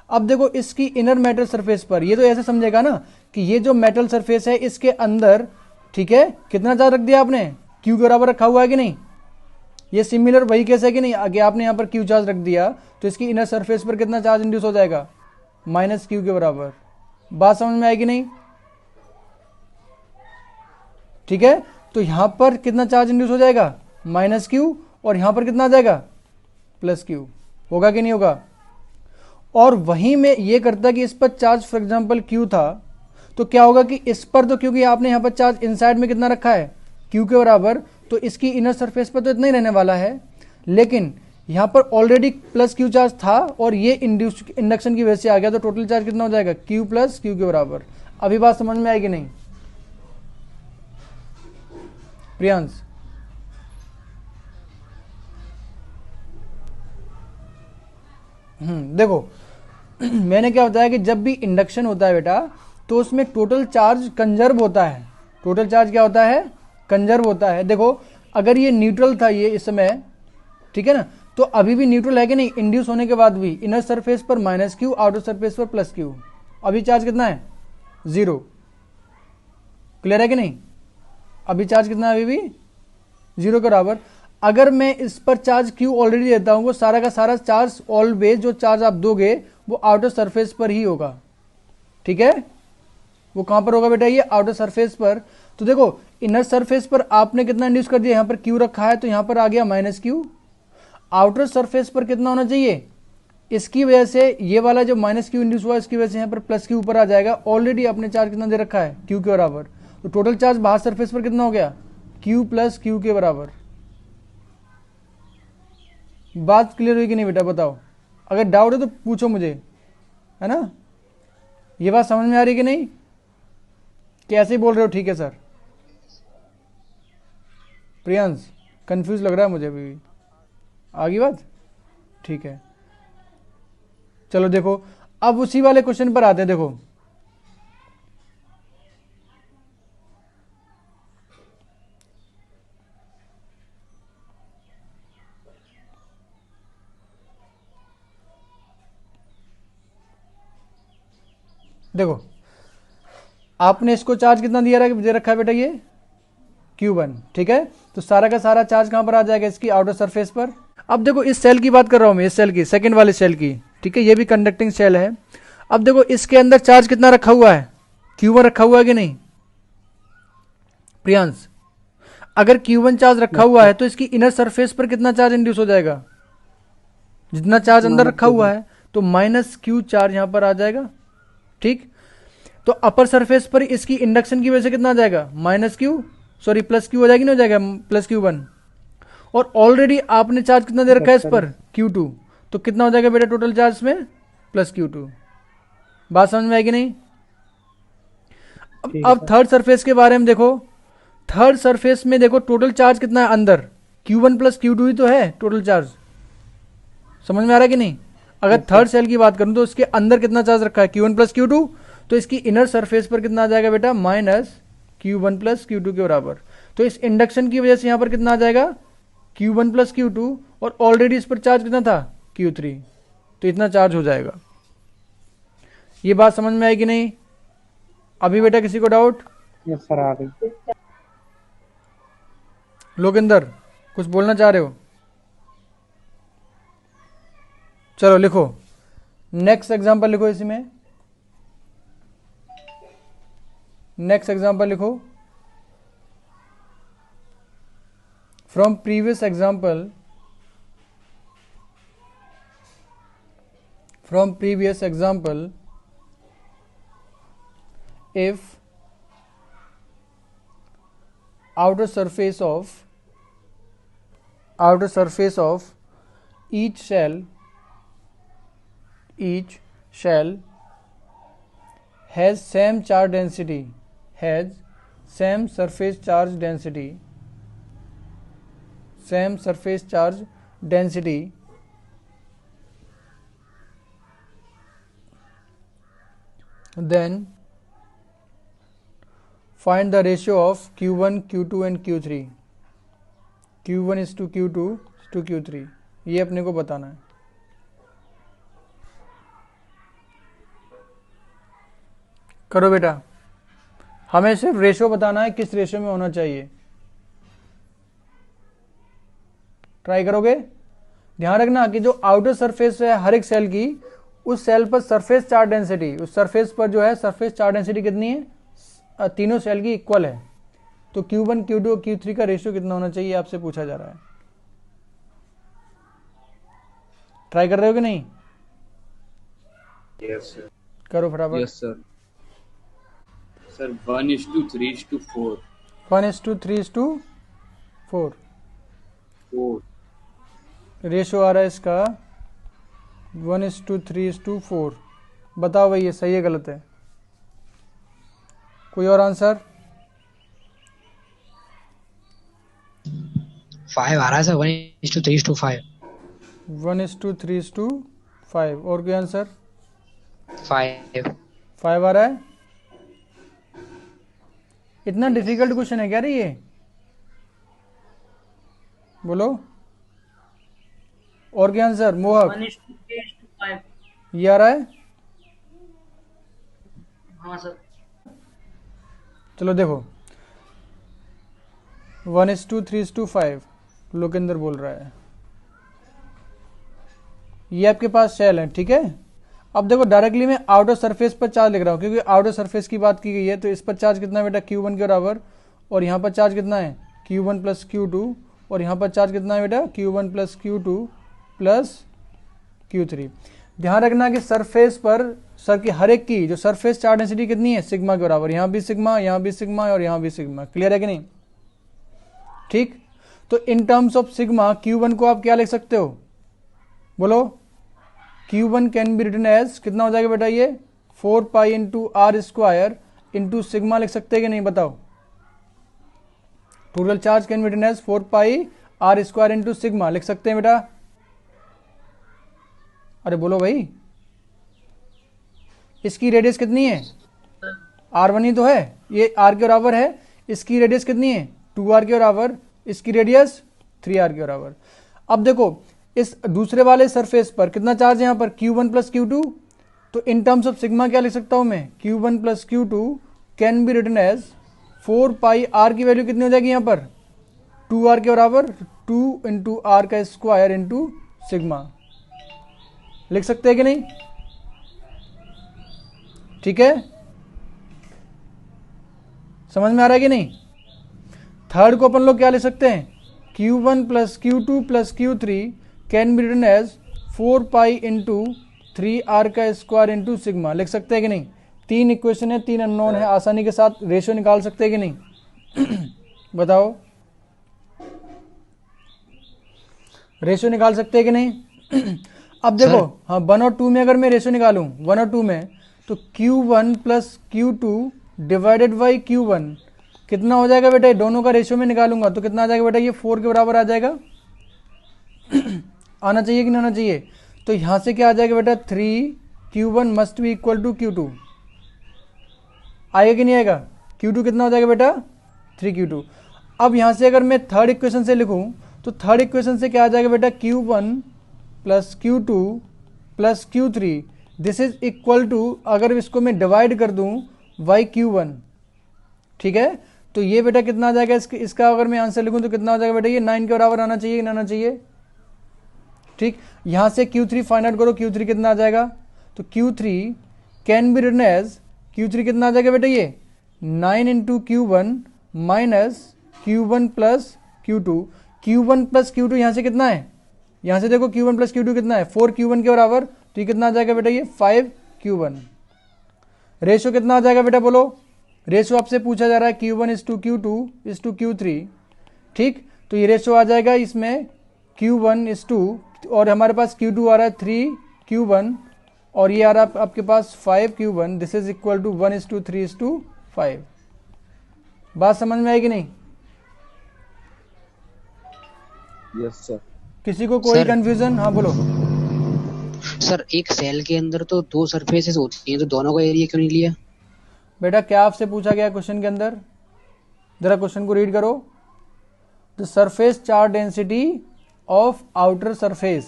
अब देखो इसकी इनर मेटल सरफेस पर, ये तो ऐसे समझेगा ना कि ये जो मेटल सरफेस है, इसके अंदर ठीक है, कितना चार्ज रख दिया आपने, क्यू के बराबर रखा हुआ है कि नहीं। ये सिमिलर वही केस है कि नहीं, आगे आपने यहाँ पर क्यू चार्ज रख दिया तो इसकी इनर सरफेस पर कितना चार्ज इंड्यूस हो जाएगा, माइनस क्यू के बराबर। बात समझ में आएगी नहीं, ठीक है। तो यहां पर कितना चार्ज इंड्यूस हो जाएगा, माइनस क्यू, और यहां पर कितना आ जाएगा, प्लस क्यू। होगा कि नहीं होगा। और वहीं में ये करता है कि इस पर चार्ज फॉर एग्जांपल क्यू था, तो क्या होगा कि इस पर तो क्योंकि आपने यहां पर चार्ज इनसाइड में कितना रखा है, क्यू के बराबर, तो इसकी इनर सरफेस पर तो इतना ही रहने वाला है। लेकिन यहां पर ऑलरेडी प्लस क्यू चार्ज था और ये इंडक्शन की वजह से आ गया, तो टोटल चार्ज कितना हो जाएगा, क्यू प्लस क्यू के बराबर। अभी बात समझ में आएगी नहीं प्रियांश। देखो मैंने क्या बताया कि जब भी इंडक्शन होता है बेटा, तो उसमें टोटल चार्ज कंजर्व होता है। टोटल चार्ज क्या होता है, कंजर्व होता है। देखो अगर ये न्यूट्रल था ये इस समय, ठीक है ना, तो अभी भी न्यूट्रल है कि नहीं, इंड्यूस होने के बाद भी इनर सरफेस पर माइनस क्यू, आउटर सरफेस पर प्लस क्यू। अभी चार्ज कितना है, 0। क्लियर है कि नहीं, अभी चार्ज कितना है, अभी भी 0 के बराबर। अगर मैं इस पर चार्ज क्यू ऑलरेडी देता हूं, वो सारा का सारा चार्ज ऑलवेज जो चार्ज आप दोगे वो आउटर सरफेस पर ही होगा, ठीक है। वो कहां पर होगा बेटा, ये आउटर सरफेस पर। तो देखो इनर सरफेस पर आपने कितना इंड्यूस कर दिया, यहां पर क्यू रखा है तो यहां पर आ गया माइनस क्यू। आउटर सरफेस पर कितना होना चाहिए, इसकी वजह से ये वाला जो माइनस क्यू इंड्यूस हुआ इसकी वजह से यहां पर प्लस क्यू ऊपर आ जाएगा। ऑलरेडी आपने चार्ज कितना दे रखा है, क्यू के बराबर। तो टोटल चार्ज बाहर सरफेस पर कितना हो गया, क्यू प्लस क्यू के बराबर। बात क्लियर हुई कि नहीं बेटा, बताओ। अगर डाउट है तो पूछो मुझे, है ना। ये बात समझ में आ रही कि नहीं, कैसे बोल रहे हो, ठीक है सर। प्रियांश कंफ्यूज लग रहा है मुझे अभी भी, आगे बात, ठीक है। चलो देखो अब उसी वाले क्वेश्चन पर आते हैं। देखो देखो आपने इसको चार्ज कितना दे रखा है बेटा, ये Q1, ठीक है। तो सारा का सारा चार्ज कहां पर आ जाएगा, इसकी आउटर सरफेस पर। अब देखो इस सेल की बात कर रहा हूं मैं, इस सेल की, सेकंड वाले सेल की, ठीक है। ये भी कंडक्टिंग सेल है। अब देखो इसके अंदर चार्ज कितना रखा हुआ है, Q1 रखा हुआ है कि नहीं प्रियांश। अगर Q1 चार्ज रखा हुआ है तो इसकी इनर सरफेस पर कितना चार्ज इंड्यूस हो जाएगा, जितना चार्ज अंदर रखा हुआ है, तो माइनस क्यू चार्ज यहां पर आ जाएगा, ठीक। तो अपर सरफेस पर इसकी इंडक्शन की वजह से कितना आ जाएगा, minus Q, sorry plus Q हो जाएगी, नहीं हो जाएगा, प्लस Q1। और ऑलरेडी आपने चार्ज कितना दे रखा है इस पर, Q2। तो कितना हो जाएगा बेटा टोटल चार्ज में, प्लस Q2। बात समझ में आएगी नहीं। अब थर्ड सरफेस के बारे में देखो। थर्ड सरफेस में देखो टोटल चार्ज कितना है अंदर, Q1 प्लस Q2 ही तो है टोटल चार्ज। समझ में आ रहा है कि नहीं। अगर थर्ड सेल की बात करूं तो इसके अंदर कितना चार्ज रखा है, Q1 प्लस Q2। तो इसकी इनर सरफेस पर कितना आ जाएगा बेटा, माइनस Q1 प्लस Q2 के बराबर। तो इस इंडक्शन की वजह से यहां पर कितना आ जाएगा, Q1 प्लस Q2, और ऑलरेडी इस पर चार्ज कितना था, Q3। तो इतना चार्ज हो जाएगा। ये बात समझ में आएगी नहीं, अभी बेटा किसी को डाउट। यस सर, आ गई। लोकेंदर कुछ बोलना चाह रहे हो, चलो लिखो नेक्स्ट एग्जांपल, लिखो इसी में नेक्स्ट एग्जांपल लिखो। From previous example, if outer surface of each shell has same charge density, same surface charge density, then find the ratio of Q1, Q2 and Q3। Q1 is to Q2 is to Q3, ये अपने को बताना है। करो बेटा, हमें सिर्फ ratio बताना है किस रेशो में होना चाहिए। ट्राई करोगे? ध्यान रखना कि जो आउटर सरफेस है हर एक सेल की, उस सेल पर सरफेस चार्ज डेंसिटी, उस सरफेस पर जो है सरफेस चार्ज डेंसिटी कितनी है, तीनों सेल की इक्वल है। तो Q1 Q2 Q3 का रेशियो कितना होना चाहिए आपसे पूछा जा रहा है। ट्राई कर रहे हो कि नहीं? Yes sir. करो फटाफट। Yes sir. सर 1:3:4। 1:3:4 4। रेशियो आ रहा है इसका 1:3:4। बताओ भाई ये सही है गलत है? कोई और आंसर? 5 आ रहा है सर, 1:3:5। 1:3:5 और कोई आंसर? 5। 5 आ रहा है। इतना डिफिकल्ट क्वेश्चन है क्या रे ये? बोलो और क्या आंसर? मोहक 1:3:5। ये आ रहा है। हाँ सर। चलो देखो 1:3:5 लोकेंद्र बोल रहा है। ये आपके पास सेल है, ठीक है। अब देखो डायरेक्टली मैं आउटर सरफेस पर चार्ज लिख रहा हूँ क्योंकि आउटर सरफेस की बात की गई है। तो इस पर चार्ज कितना है बेटा? Q1 के बराबर। और यहाँ पर चार्ज कितना है? Q1 plus Q2। और यहाँ पर चार्ज कितना है बेटा? Q1 plus Q2 plus Q3। ध्यान रखना कि सरफेस पर सर की हर एक की जो सरफेस चार्ज डेंसिटी कितनी है? सिग्मा के बराबर। यहाँ भी सिग्मा, यहाँ भी सिग्मा और यहाँ भी सिग्मा। क्लियर है कि नहीं? ठीक। तो in terms of sigma Q1 को आप क्या लिख सकते हो? बोलो। Q1 can be written as कितना हो जाएगा बेटा? ये 4 pi into R square into sigma लिख सकते हैं कि नहीं? बताओ। Total charge can be written as 4 pi R square into sigma लिख सकते हैं बेटा? अरे बोलो भाई। इसकी रेडियस कितनी है? R1 ही तो है, ये R के बराबर है। इसकी रेडियस कितनी है? 2R के बराबर। इसकी रेडियस 3R के बराबर। अब देखो इस दूसरे वाले सरफेस पर कितना चार्ज है? यहाँ पर Q1 प्लस Q2। तो इन टर्म्स ऑफ सिग्मा क्या लिख सकता हूं मैं? Q1 plus Q2 can be written as 4 pi R की वैल्यू कितनी हो जाएगी यहाँ पर? 2R के बराबर। 2 इंटू आर का स्क्वायर इंटू सिग्मा लिख सकते हैं कि नहीं? ठीक है, समझ में आ रहा है कि नहीं? थर्ड को अपन लोग क्या लिख सकते हैं? Q1 plus Q2 plus Q3 can be written as 4 pi into 3R का स्क्वायर इंटू सिग्मा लिख सकते हैं कि नहीं? 3 इक्वेशन है, 3 अननोन है, आसानी के साथ रेशियो निकाल सकते हैं कि नहीं? बताओ, रेशियो निकाल सकते हैं कि नहीं? अब देखो हाँ 1 और 2 में अगर मैं रेशियो निकालूं 1 और 2 में, तो Q1 plus Q2 divided by Q1 कितना हो जाएगा बेटा? दोनों का रेशियो में निकालूंगा तो कितना आ जाएगा बेटा? ये 4 के बराबर आ जाएगा। आना चाहिए कि नहीं आना चाहिए? तो यहां से क्या आ जाएगा बेटा? 3Q1 must be equal to Q2। आएगा कि नहीं आएगा? Q2 कितना हो जाएगा बेटा? 3Q2। अब यहां से अगर मैं थर्ड इक्वेशन से लिखूं तो थर्ड इक्वेशन से क्या आ जाएगा बेटा? Q1 plus Q2 plus Q3 this is equal to, अगर इसको मैं डिवाइड कर दूं बाई Q1, ठीक है। तो ये बेटा कितना आ जाएगा? इसका अगर मैं आंसर लिखूं तो कितना हो जाएगा बेटा? ये 9 के बराबर आना चाहिए कि नहीं आना चाहिए? ठीक। यहां से Q3 फाइंड आउट करो, Q3 कितना आ जाएगा? तो Q3 can be written as, Q3 कितना आ जाएगा बेटा? ये 9 into Q1 minus Q1 plus Q2। Q1 plus Q2 यहां से कितना है? यहां से देखो Q1 प्लस Q2 कितना है? 4Q1 के बराबर। तो ये कितना आ जाएगा बेटा? ये 5Q1। रेशियो कितना आ जाएगा बेटा? बोलो। रेशियो आपसे पूछा जा रहा है Q1 is to Q2 is to Q3, ठीक। तो ये रेशियो आ जाएगा इसमें Q1 इज टू, और हमारे पास Q2 आ रहा है 3Q1 और ये आ रहा है आपके पास 5Q1। This is equal to 1:3:5। बात समझ में आई कि नहीं? Yes sir. किसी को कोई कंफ्यूजन? हाँ बोलो। सर एक सेल के अंदर तो 2 सरफेसेस होती हैं, तो दोनों का एरिया क्यों नहीं लिया? बेटा क्या आपसे पूछा गया क्वेश्चन के अंदर? जरा क्वेश्चन को रीड करो। The surface charge density of outer surface,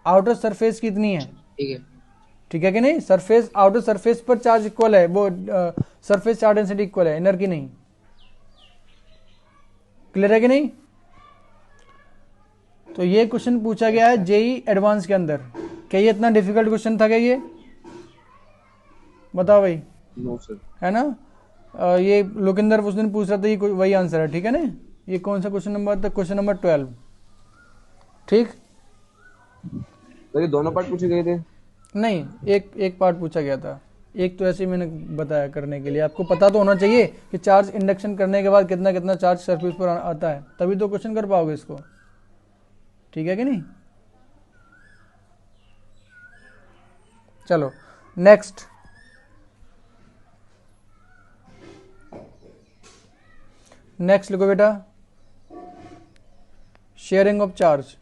outer surface कितनी है? ठीक है। ठीक है कि नहीं? सरफेस आउटर सरफेस पर चार्ज इक्वल है, वो सरफेस चार्ज डेंसिटी इक्वल है, इनर की नहीं। क्लियर है कि नहीं? तो ये क्वेश्चन पूछा गया है जेई एडवांस के अंदर। क्या ये इतना डिफिकल्ट क्वेश्चन था क्या ये? बताओ भाई। No sir. है ना? ये लोकेंद्र उस दिन पूछ रहा था, ये वही आंसर है। ठीक है ना? ये कौन सा क्वेश्चन नंबर था? Question number 12। ठीक, सर ये दोनों पार्ट पूछे गए थे? नहीं, एक पार्ट पूछा गया था। एक तो ऐसे ही मैंने बताया करने के लिए, आपको पता तो होना चाहिए कि चार्ज इंडक्शन करने के बाद कितना कितना चार्ज सरफेस पर आता है, तभी तो क्वेश्चन कर पाओगे इसको। ठीक है कि नहीं? चलो नेक्स्ट। नेक्स्ट लिखो बेटा, sharing of charge.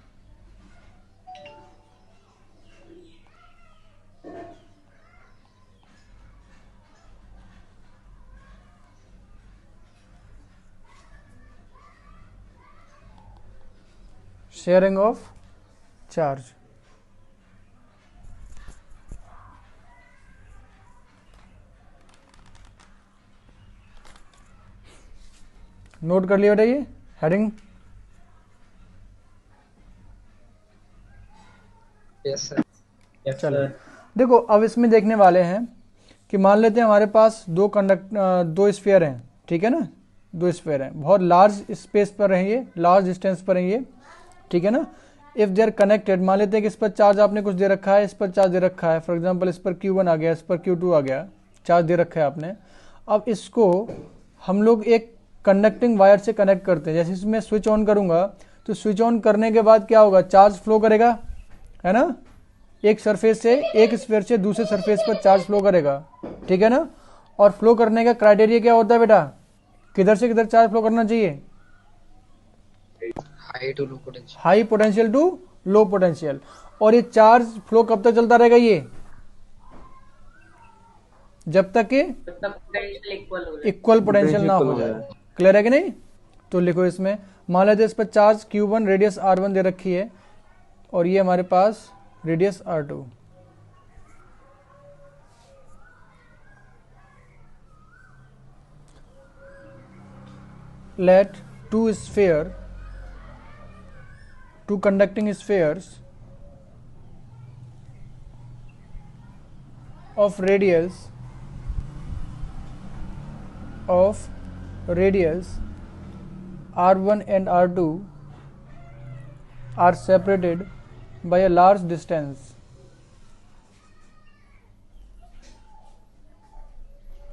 Sharing of charge. Note कर लिया बेटा ये हेडिंग। Yes sir. चलो देखो, अब इसमें देखने वाले हैं कि मान लेते हैं हमारे पास दो स्फीयर हैं। ठीक है ना? दो स्फीयर हैं, बहुत लार्ज स्पेस पर हैं ये, लार्ज डिस्टेंस पर हैं ये। ठीक है ना? इफ दे आर कनेक्टेड, मान लेते हैं कि इस पर चार्ज आपने कुछ दे रखा है, इस पर चार्ज दे रखा है। फॉर एग्जांपल इस पर Q1 आ गया, इस पर Q2 आ गया, चार्ज दे रखा है आपने। अब इसको हम लोग एक कंडक्टिंग वायर से कनेक्ट करते हैं। जैसे इसमें स्विच ऑन करूंगा तो स्विच ऑन करने के बाद क्या होगा? चार्ज फ्लो करेगा, है ना? एक सरफेस से, एक स्फीयर से दूसरे सरफेस पर चार्ज फ्लो करेगा। ठीक है ना? और फ्लो करने का क्राइटेरिया क्या होता है बेटा? किधर से किधर चार्ज फ्लो करना चाहिए? High to low potential. High potential to low potential. और ये चार्ज फ्लो कब तक चलता रहेगा? ये जब तक कि जब तक पोटेंशियल इक्वल हो जाए। इक्वल पोटेंशियल ना हो जाए। क्लियर है कि नहीं? तो लिखो इसमें, मान लेते हैं इस पर चार्ज Q1 रेडियस R1 दे रखी है, और ये हमारे पास radius R2। let two conducting spheres of radius R1 and R2 are separated by a large distance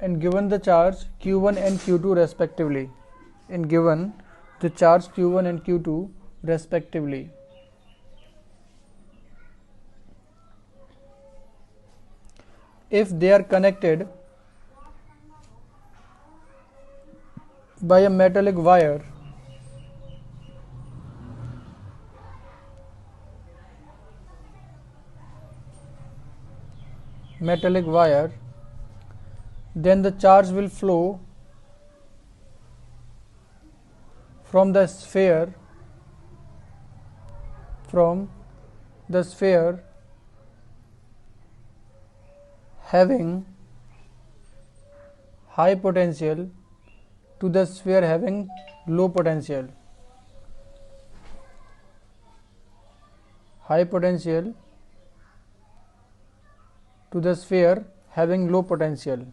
and given the charge Q1 and Q2 respectively, and given the charge Q1 and Q2 respectively. If they are connected by a metallic wire, then the charge will flow from the sphere having high potential to the sphere having low potential. High potential to the sphere having low potential.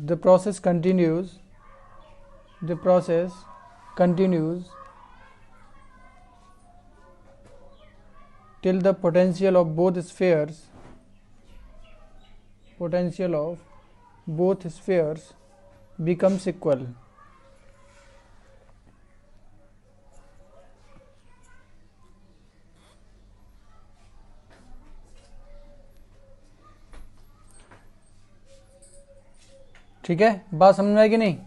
The process continues till the potential of both spheres becomes equal. ठीक है? बात समझ में आई कि नहीं?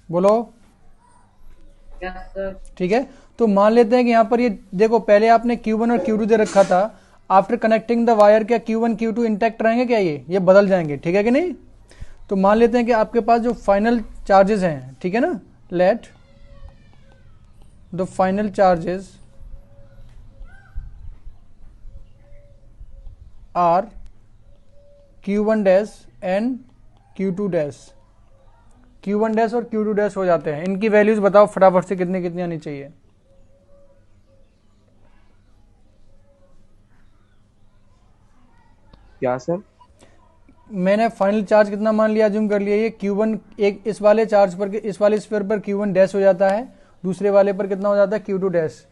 बोलो। Yes sir. ठीक है, तो मान लेते हैं कि यहाँ पर ये देखो, पहले आपने Q1 और Q2 दे रखा था। आफ्टर कनेक्टिंग द वायर क्या Q1 Q2 इंटैक्ट रहेंगे क्या? ये बदल जाएंगे। ठीक है कि नहीं? तो मान लेते हैं कि आपके पास जो फाइनल चार्जेस हैं, ठीक है ना, let the final charges are Q1 dash and Q2 dash. Q1 dash और Q2 डैश हो जाते हैं। इनकी वैल्यूज बताओ फटाफट से कितनी कितनी आनी चाहिए। क्या सर? मैंने फाइनल चार्ज कितना मान लिया, अज्यूम कर लिया ये Q1, एक इस वाले चार्ज पर, इस वाले स्फीयर पर Q1 डैश हो जाता है, दूसरे वाले पर कितना हो जाता है Q2 डैश।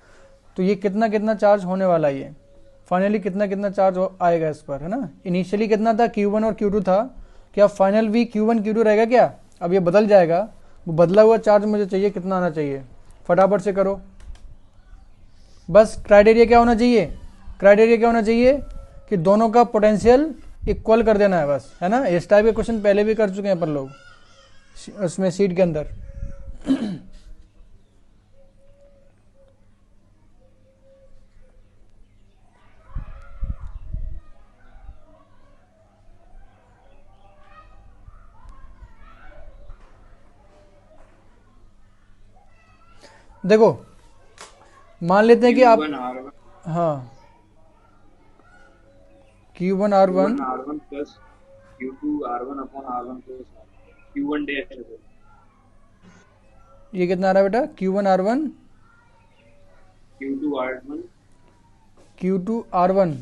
तो ये कितना कितना चार्ज होने वाला है, ये फाइनली कितना कितना चार्ज आएगा इस पर, है ना। इनिशियली कितना था, Q1 और Q2 था, क्या फाइनल भी Q1 Q2 रहेगा क्या? अब ये बदल जाएगा, वो बदला हुआ चार्ज मुझे चाहिए, कितना आना चाहिए, फटाफट से करो। बस क्राइटेरिया क्या होना चाहिए, क्राइटेरिया क्या होना चाहिए कि दोनों का पोटेंशियल इक्वल कर देना है बस, है ना। इस टाइप के क्वेश्चन पहले भी कर चुके हैं अपन लोग उसमें सीट के अंदर। देखो मान लेते हैं कि आप, हाँ Q1 R1 plus Q2 R1 upon R1 plus Q1 dash. ये कितना आ रहा है बेटा, Q1 R1 Q2 R1 Q2 R1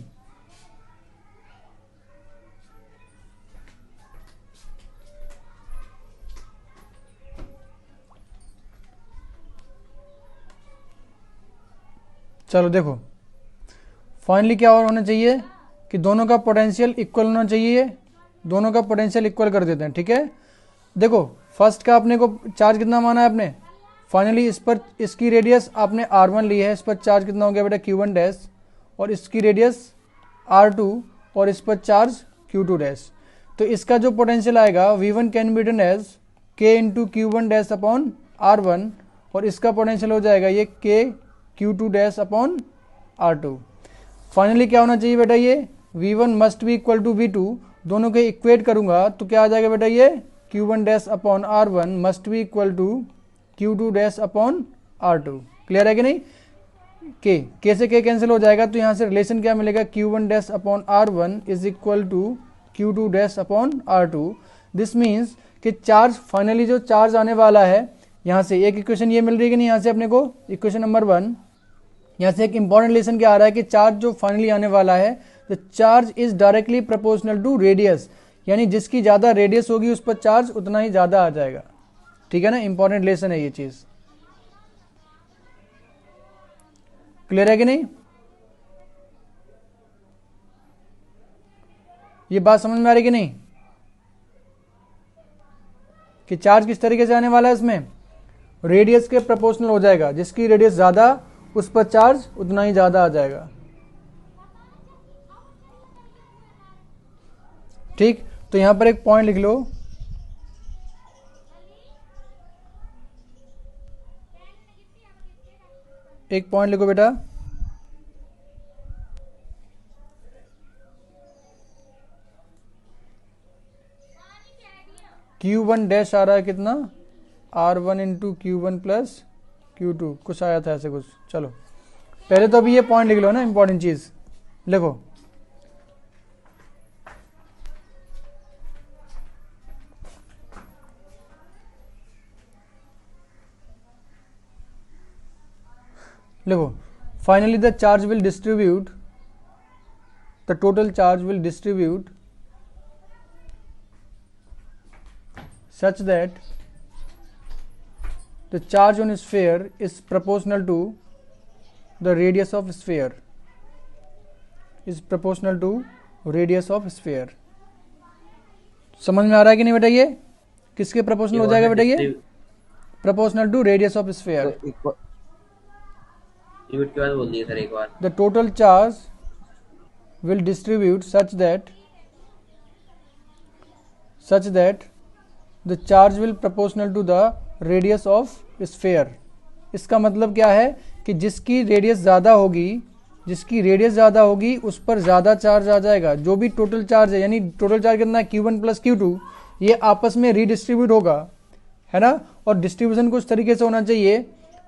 चलो देखो फाइनली क्या और होना चाहिए कि दोनों का पोटेंशियल इक्वल होना चाहिए, दोनों का पोटेंशियल इक्वल कर देते हैं, ठीक है। देखो फर्स्ट का अपने को चार्ज कितना माना है आपने, फाइनली इस पर, इसकी रेडियस आपने R1 ली है, इस पर चार्ज कितना हो गया बेटा Q1 डैश, और इसकी रेडियस R2 और इस पर चार्ज Q2 डैश। तो इसका जो पोटेंशियल आएगा V1 can be written as K into Q1 dash upon R1, और इसका पोटेंशियल हो जाएगा ये K Q2 dash upon R2। Finally क्या होना चाहिए बेटा, ये V1 must be equal to V2, दोनों के इक्वेट करूंगा तो क्या आ जाएगा बेटा, ये Q1 dash upon R1 must be equal to Q2 dash upon R2। Clear है कि नहीं। K से K कैंसिल हो जाएगा, तो यहाँ से रिलेशन क्या मिलेगा, Q1 dash upon R1 is equal to Q2 dash upon R2। This means कि चार्ज, फाइनली जो चार्ज आने वाला है, यहाँ से एक इक्वेशन ये मिल रही है कि नहीं, यहाँ से अपने को इक्वेशन नंबर 1, यहाँ से एक इंपॉर्टेंट रिलेशन क्या आ रहा है कि चार्ज जो फाइनली आने वाला है, the charge is directly proportional to radius, यानी जिसकी ज़्यादा रेडियस होगी उस पर चार्ज उतना ही ज़्यादा आ जाएगा, ठीक है ना। इंपॉर्टेंट रिलेशन है ये चीज़, क्लियर है कि नहीं, ये बात समझ में आ रही कि नहीं, कि चार्ज किस तरीके से आने वाला है, इसमें रेडियस के प्रोपोर्शनल हो जाएगा, जिसकी रेडियस ज़्यादा उस पर चार्ज उतना ही ज़्यादा आ जाएगा, ठीक। तो यहां पर एक पॉइंट लिख लो, एक पॉइंट लिखो बेटा, Q1 डैश आ रहा है कितना, R1 into Q1 plus Q2, कुछ आया था ऐसे कुछ। चलो पहले तो अभी ये पॉइंट लिख लो ना, इंपॉर्टेंट चीज लिखो। देखो finally the charge will distribute, the total charge will distribute such that the charge on sphere is proportional to the radius of sphere, is proportional to radius of sphere। समझ में आ रहा है कि नहीं बेटा, ये किसके प्रोपोर्शनल हो जाएगा बेटा, ये proportional to radius of sphere. Unit के बाद बोल दिए सर एक बार। The total charge will distribute such that the charge will proportional to the radius of sphere। इसका मतलब क्या है कि जिसकी रेडियस ज़्यादा होगी, जिसकी रेडियस ज़्यादा होगी उस पर ज़्यादा चार्ज आ जाएगा। जो भी टोटल चार्ज है, यानी टोटल चार्ज कितना है Q1 प्लस Q2, ये आपस में रीडिस्ट्रीब्यूट होगा, है ना। और डिस्ट्रीब्यूशन कुछ तरीके से होना चाहिए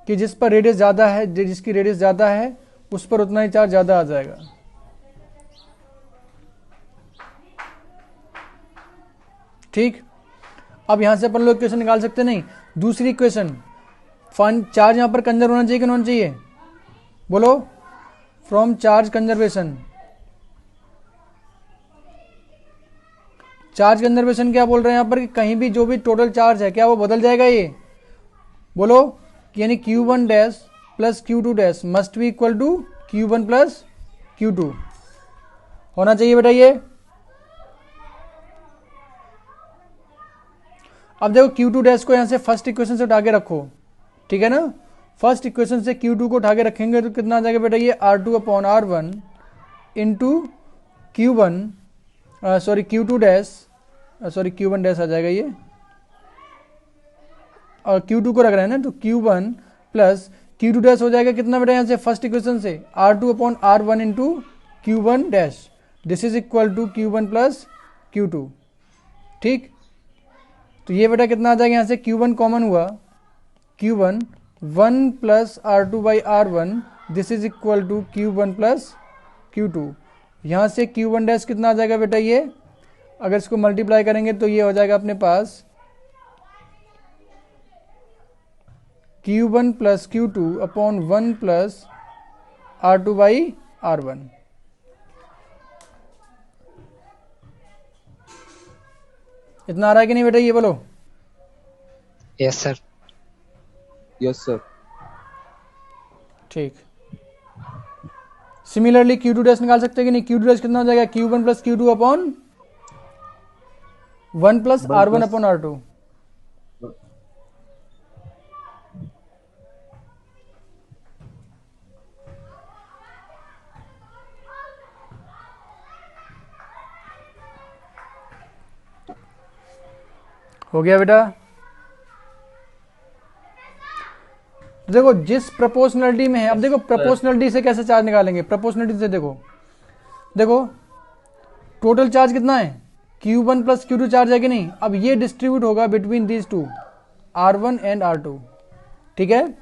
कि जिस पर रेडियस ज़्यादा है, जिसकी रेडियस ज़्यादा है उस पर उतना ही चार्ज ज़्यादा आ जाएगा। ठीक, अब यहाँ से अपन लोग इक्वेशन निकाल सकते नहीं। दूसरी इक्वेशन, चार्ज यहाँ पर कंजर्व होना चाहिए कि नहीं होना चाहिए, बोलो, from charge conservation. Charge conservation क्या बोल रहे हैं यहाँ पर कि कहीं भी जो भी टोटल चार्ज है क्या वो बदल जाएगा, ये बोलो, यानी Q1 dash plus Q2 dash must be equal to Q1 plus Q2 होना चाहिए बेटा ये। अब देखो Q2 डैश को यहाँ से फर्स्ट इक्वेशन से उठा के रखो, ठीक है ना। फर्स्ट इक्वेशन से Q2 को उठा के रखेंगे तो कितना आ जाएगा बेटा, ये R2 upon R1 into Q1 sorry Q2 dash sorry Q1 dash आ जाएगा ये, और Q2 को रख रहे हैं ना, तो Q1 प्लस Q2 डैश हो जाएगा कितना बेटा, यहाँ से फर्स्ट इक्वेशन से R2 upon R1 into Q1 dash, this is equal to Q1 plus Q2, ठीक। तो ये बेटा कितना आ जाएगा, यहाँ से Q1 कॉमन हुआ, Q1 1 plus R2 by R1, this is equal to Q1 plus Q2। यहाँ से Q1 डैश कितना आ जाएगा बेटा, ये अगर इसको मल्टीप्लाई करेंगे तो ये हो जाएगा अपने पास Q1 plus Q2 upon 1 plus R2 by R1। इतना आ रहा है कि नहीं बेटा, ये बोलो। Yes sir. Yes sir. ठीक, सिमिलरली Q2 डैश निकाल सकते हैं कि नहीं, Q2 डैश कितना हो जाएगा, Q1 plus Q2 upon 1 plus R1 upon R2। हो गया बेटा। देखो जिस प्रोपोर्शनलिटी में है, अब देखो प्रोपोर्शनलिटी से कैसे चार्ज निकालेंगे, प्रोपोर्शनलिटी से देखो, देखो टोटल चार्ज कितना है, Q1 प्लस Q2 चार्ज है कि नहीं। अब ये डिस्ट्रीब्यूट होगा between these two, R1 and R2, ठीक है।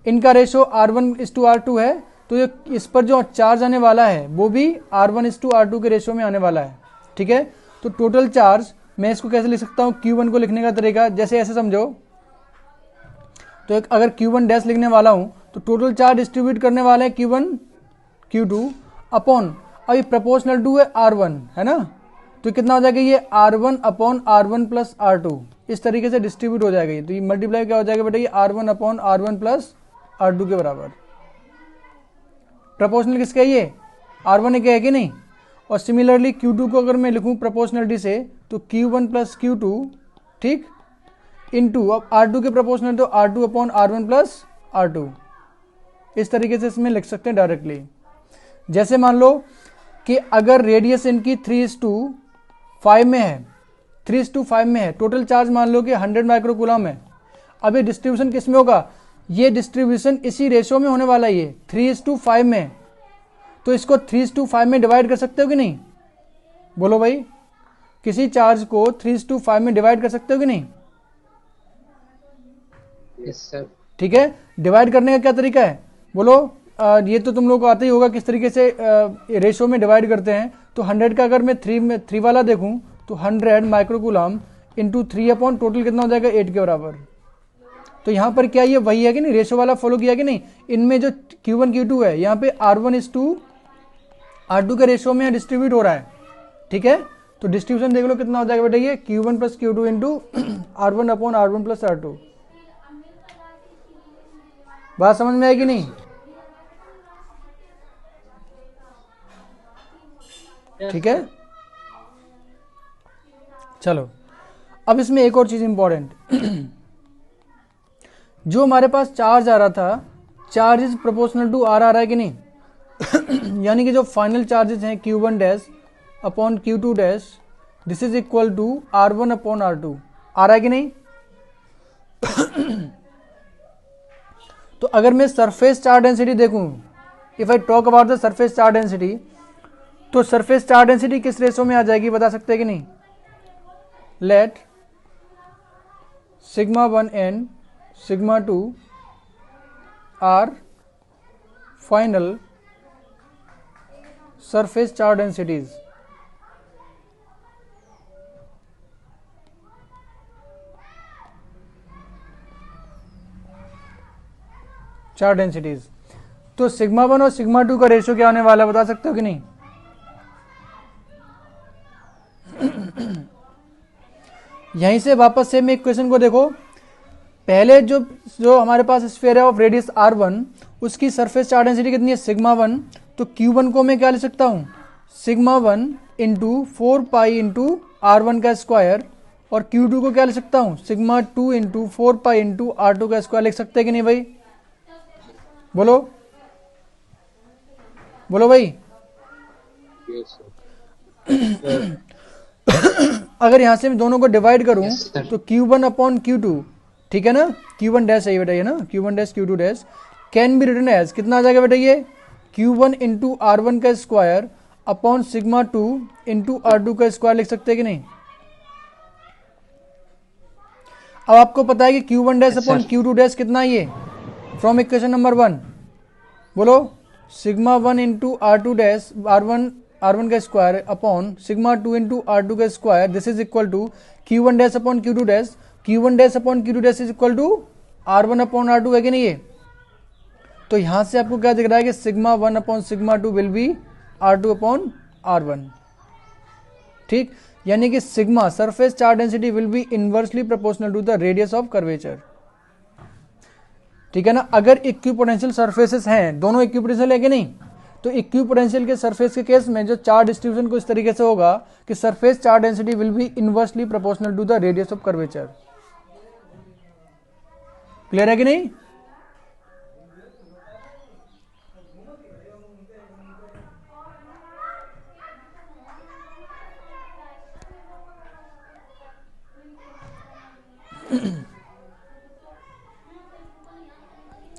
इनका रेशो R1:R2 है, तो ये इस पर जो चार्ज आने वाला है वो भी R1:R2 के रेशो में आने वाला है, ठीक है। तो टोटल चार्ज मैं इसको कैसे लिख सकता हूँ, Q1 को लिखने का तरीका जैसे ऐसे समझो, तो एक अगर Q1 डैश लिखने वाला हूँ तो टोटल चार्ज डिस्ट्रीब्यूट करने वाले हैं Q1 Q2 अपॉन, अभी प्रोपोर्शनल टू है R1, है ना, तो कितना हो जाएगा, ये R1 upon R1 plus R2, इस तरीके से डिस्ट्रीब्यूट हो जाएगा ये। तो ये मल्टीप्लाई क्या हो जाएगा बेटा, ये R1 upon R1 plus R2 के बराबर। प्रोपोर्शनल किसका है, ये R1 का है कि नहीं। और सिमिलरली Q2 को अगर मैं लिखूँ प्रोपोर्शनलिटी से तो Q1 प्लस Q2, ठीक, इनटू अब R2 के प्रोपोर्शनल तो R2 upon R1 plus R2, इस तरीके से इसमें लिख सकते हैं डायरेक्टली। जैसे मान लो कि अगर रेडियस इनकी 3:5 में है, 3:5 में है, टोटल चार्ज मान लो कि 100 माइक्रोकूलम है। अब ये डिस्ट्रीब्यूशन किस में होगा, ये डिस्ट्रीब्यूशन इसी रेशो में होने वाला है, ये 3:5 में, तो इसको 3:5 में डिवाइड कर सकते हो कि नहीं, बोलो भाई, किसी चार्ज को 3:5 में डिवाइड कर सकते हो कि नहीं। Yes sir. ठीक है, डिवाइड करने का क्या तरीका है, बोलो। ये तो तुम लोग को आता ही होगा किस तरीके से रेशो में डिवाइड करते हैं। तो 100 का अगर मैं 3 वाला देखूं तो 100 माइक्रोकूलम इंटू 3 अपॉन टोटल कितना हो जाएगा, 8 के बराबर। तो यहाँ पर क्या ये वही है कि नहीं, रेशो वाला फॉलो किया कि नहीं। इनमें जो Q1 Q2 है यहाँ पे R1:R2 के रेशो में डिस्ट्रीब्यूट हो रहा है, ठीक है। तो डिस्ट्रीब्यूशन देख लो कितना हो जाएगा बेटा, ये Q1 plus Q2 into R1 upon R1 plus R2। बात समझ में आएगी नहीं, ठीक है। चलो अब इसमें एक और चीज इंपॉर्टेंट, जो हमारे पास चार्ज आ रहा था, charge is proportional to R आ रहा है कि नहीं यानी कि जो फाइनल चार्जेस हैं Q1 dash upon Q2 dash, this is equal to R1 upon R2, आ रहा है कि नहीं तो अगर मैं सरफेस चार्ज डेंसिटी देखूं, if I talk about the surface charge density, तो सरफेस चार्ज डेंसिटी किस रेशो में आ जाएगी, बता सकते हैं कि नहीं। Let sigma 1 and sigma 2 are final surface charge densities. चार डेंसिटीज। तो सिग्मा 1 और सिग्मा 2 का रेशियो क्या होने वाला है, बता सकते हो कि नहीं? यहीं से वापस से मैं इक्वेशन को देखो, पहले जो हमारे पास स्फीयर है ऑफ रेडियस r1, उसकी सरफेस चार्ज डेंसिटी कितनी है, सिग्मा 1। तो q1 को मैं क्या लिख सकता हूँ, sigma 1 into 4 pi into r1 का स्क्वायर, और q2 को क्या लिख सकता हूँ, sigma 2 into 4 pi into r2 का स्क्वायर लिख सकते हैं कि नहीं भाई? बोलो बोलो भाई। Yes, sir. अगर यहां से मैं दोनों को डिवाइड करूं Yes, sir. तो Q1 अपॉन Q2, ठीक है ना, Q1 डैश है बेटा, ये ना Q1 dash Q2 dash can be written as, कितना आ जाएगा बेटा ये, Q1 इंटू R1 का square upon sigma 2 into R2 का स्क्वायर लिख सकते हैं कि नहीं? अब आपको पता है कि Q1 dash Yes, upon sir. Q2 dash कितना है ये, फ्रॉम इक्वेशन नंबर 1, बोलो, sigma 1 into R2 dash R1 का square upon sigma 2 into R2 का square, this is equal to Q1 dash upon Q2 dash, Q1 dash upon Q2 dash is equal to R1 upon R2 है कि नहीं ये? तो यहां से आपको क्या दिख रहा है कि sigma 1 upon sigma 2 will be R2 upon R1, ठीक, यानी कि sigma surface charge density will be inversely proportional to the radius of curvature, ठीक है ना। अगर इक्विपोटेंशियल सरफेसेस हैं, दोनों इक्विपोटेंशियल है कि नहीं, तो इक्विपोटेंशियल के सरफेस के केस में जो चार्ज डिस्ट्रीब्यूशन को इस तरीके से होगा कि surface charge density will be inversely proportional to the radius of curvature. Clear है कि नहीं?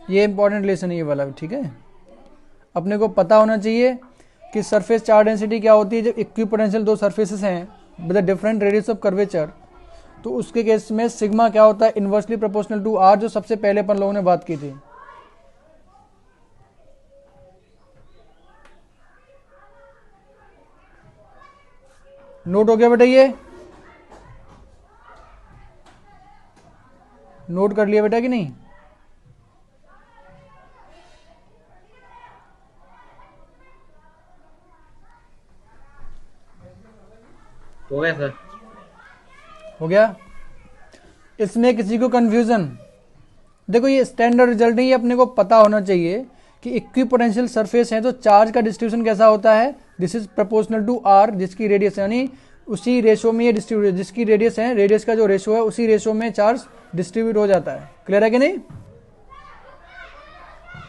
ये इंपॉर्टेंट लेसन है ये वाला भी, ठीक है। अपने को पता होना चाहिए कि सरफेस चार्ज डेंसिटी क्या होती है जब इक्विपोटेंशियल दो सरफेसेस हैं with different radius of curvature, तो उसके केस में सिग्मा क्या होता है, इनवर्सली प्रोपोर्शनल टू आर, जो सबसे पहले अपन लोगों ने बात की थी। नोट हो गया बेटा, ये नोट कर लिया बेटा कि नहीं? हो गया सर। हो गया। इसमें किसी को कंफ्यूजन, देखो ये स्टैंडर्ड रिजल्ट नहीं है, अपने को पता होना चाहिए कि इक्विपोटेंशियल सरफेस है तो चार्ज का डिस्ट्रीब्यूशन कैसा होता है, this is proportional to R, जिसकी रेडियस यानी उसी रेशो में ये डिस्ट्रीब्यूट, जिसकी रेडियस है, रेडियस का जो रेशो है उसी रेशो में चार्ज डिस्ट्रीब्यूट हो जाता है। क्लियर है कि नहीं?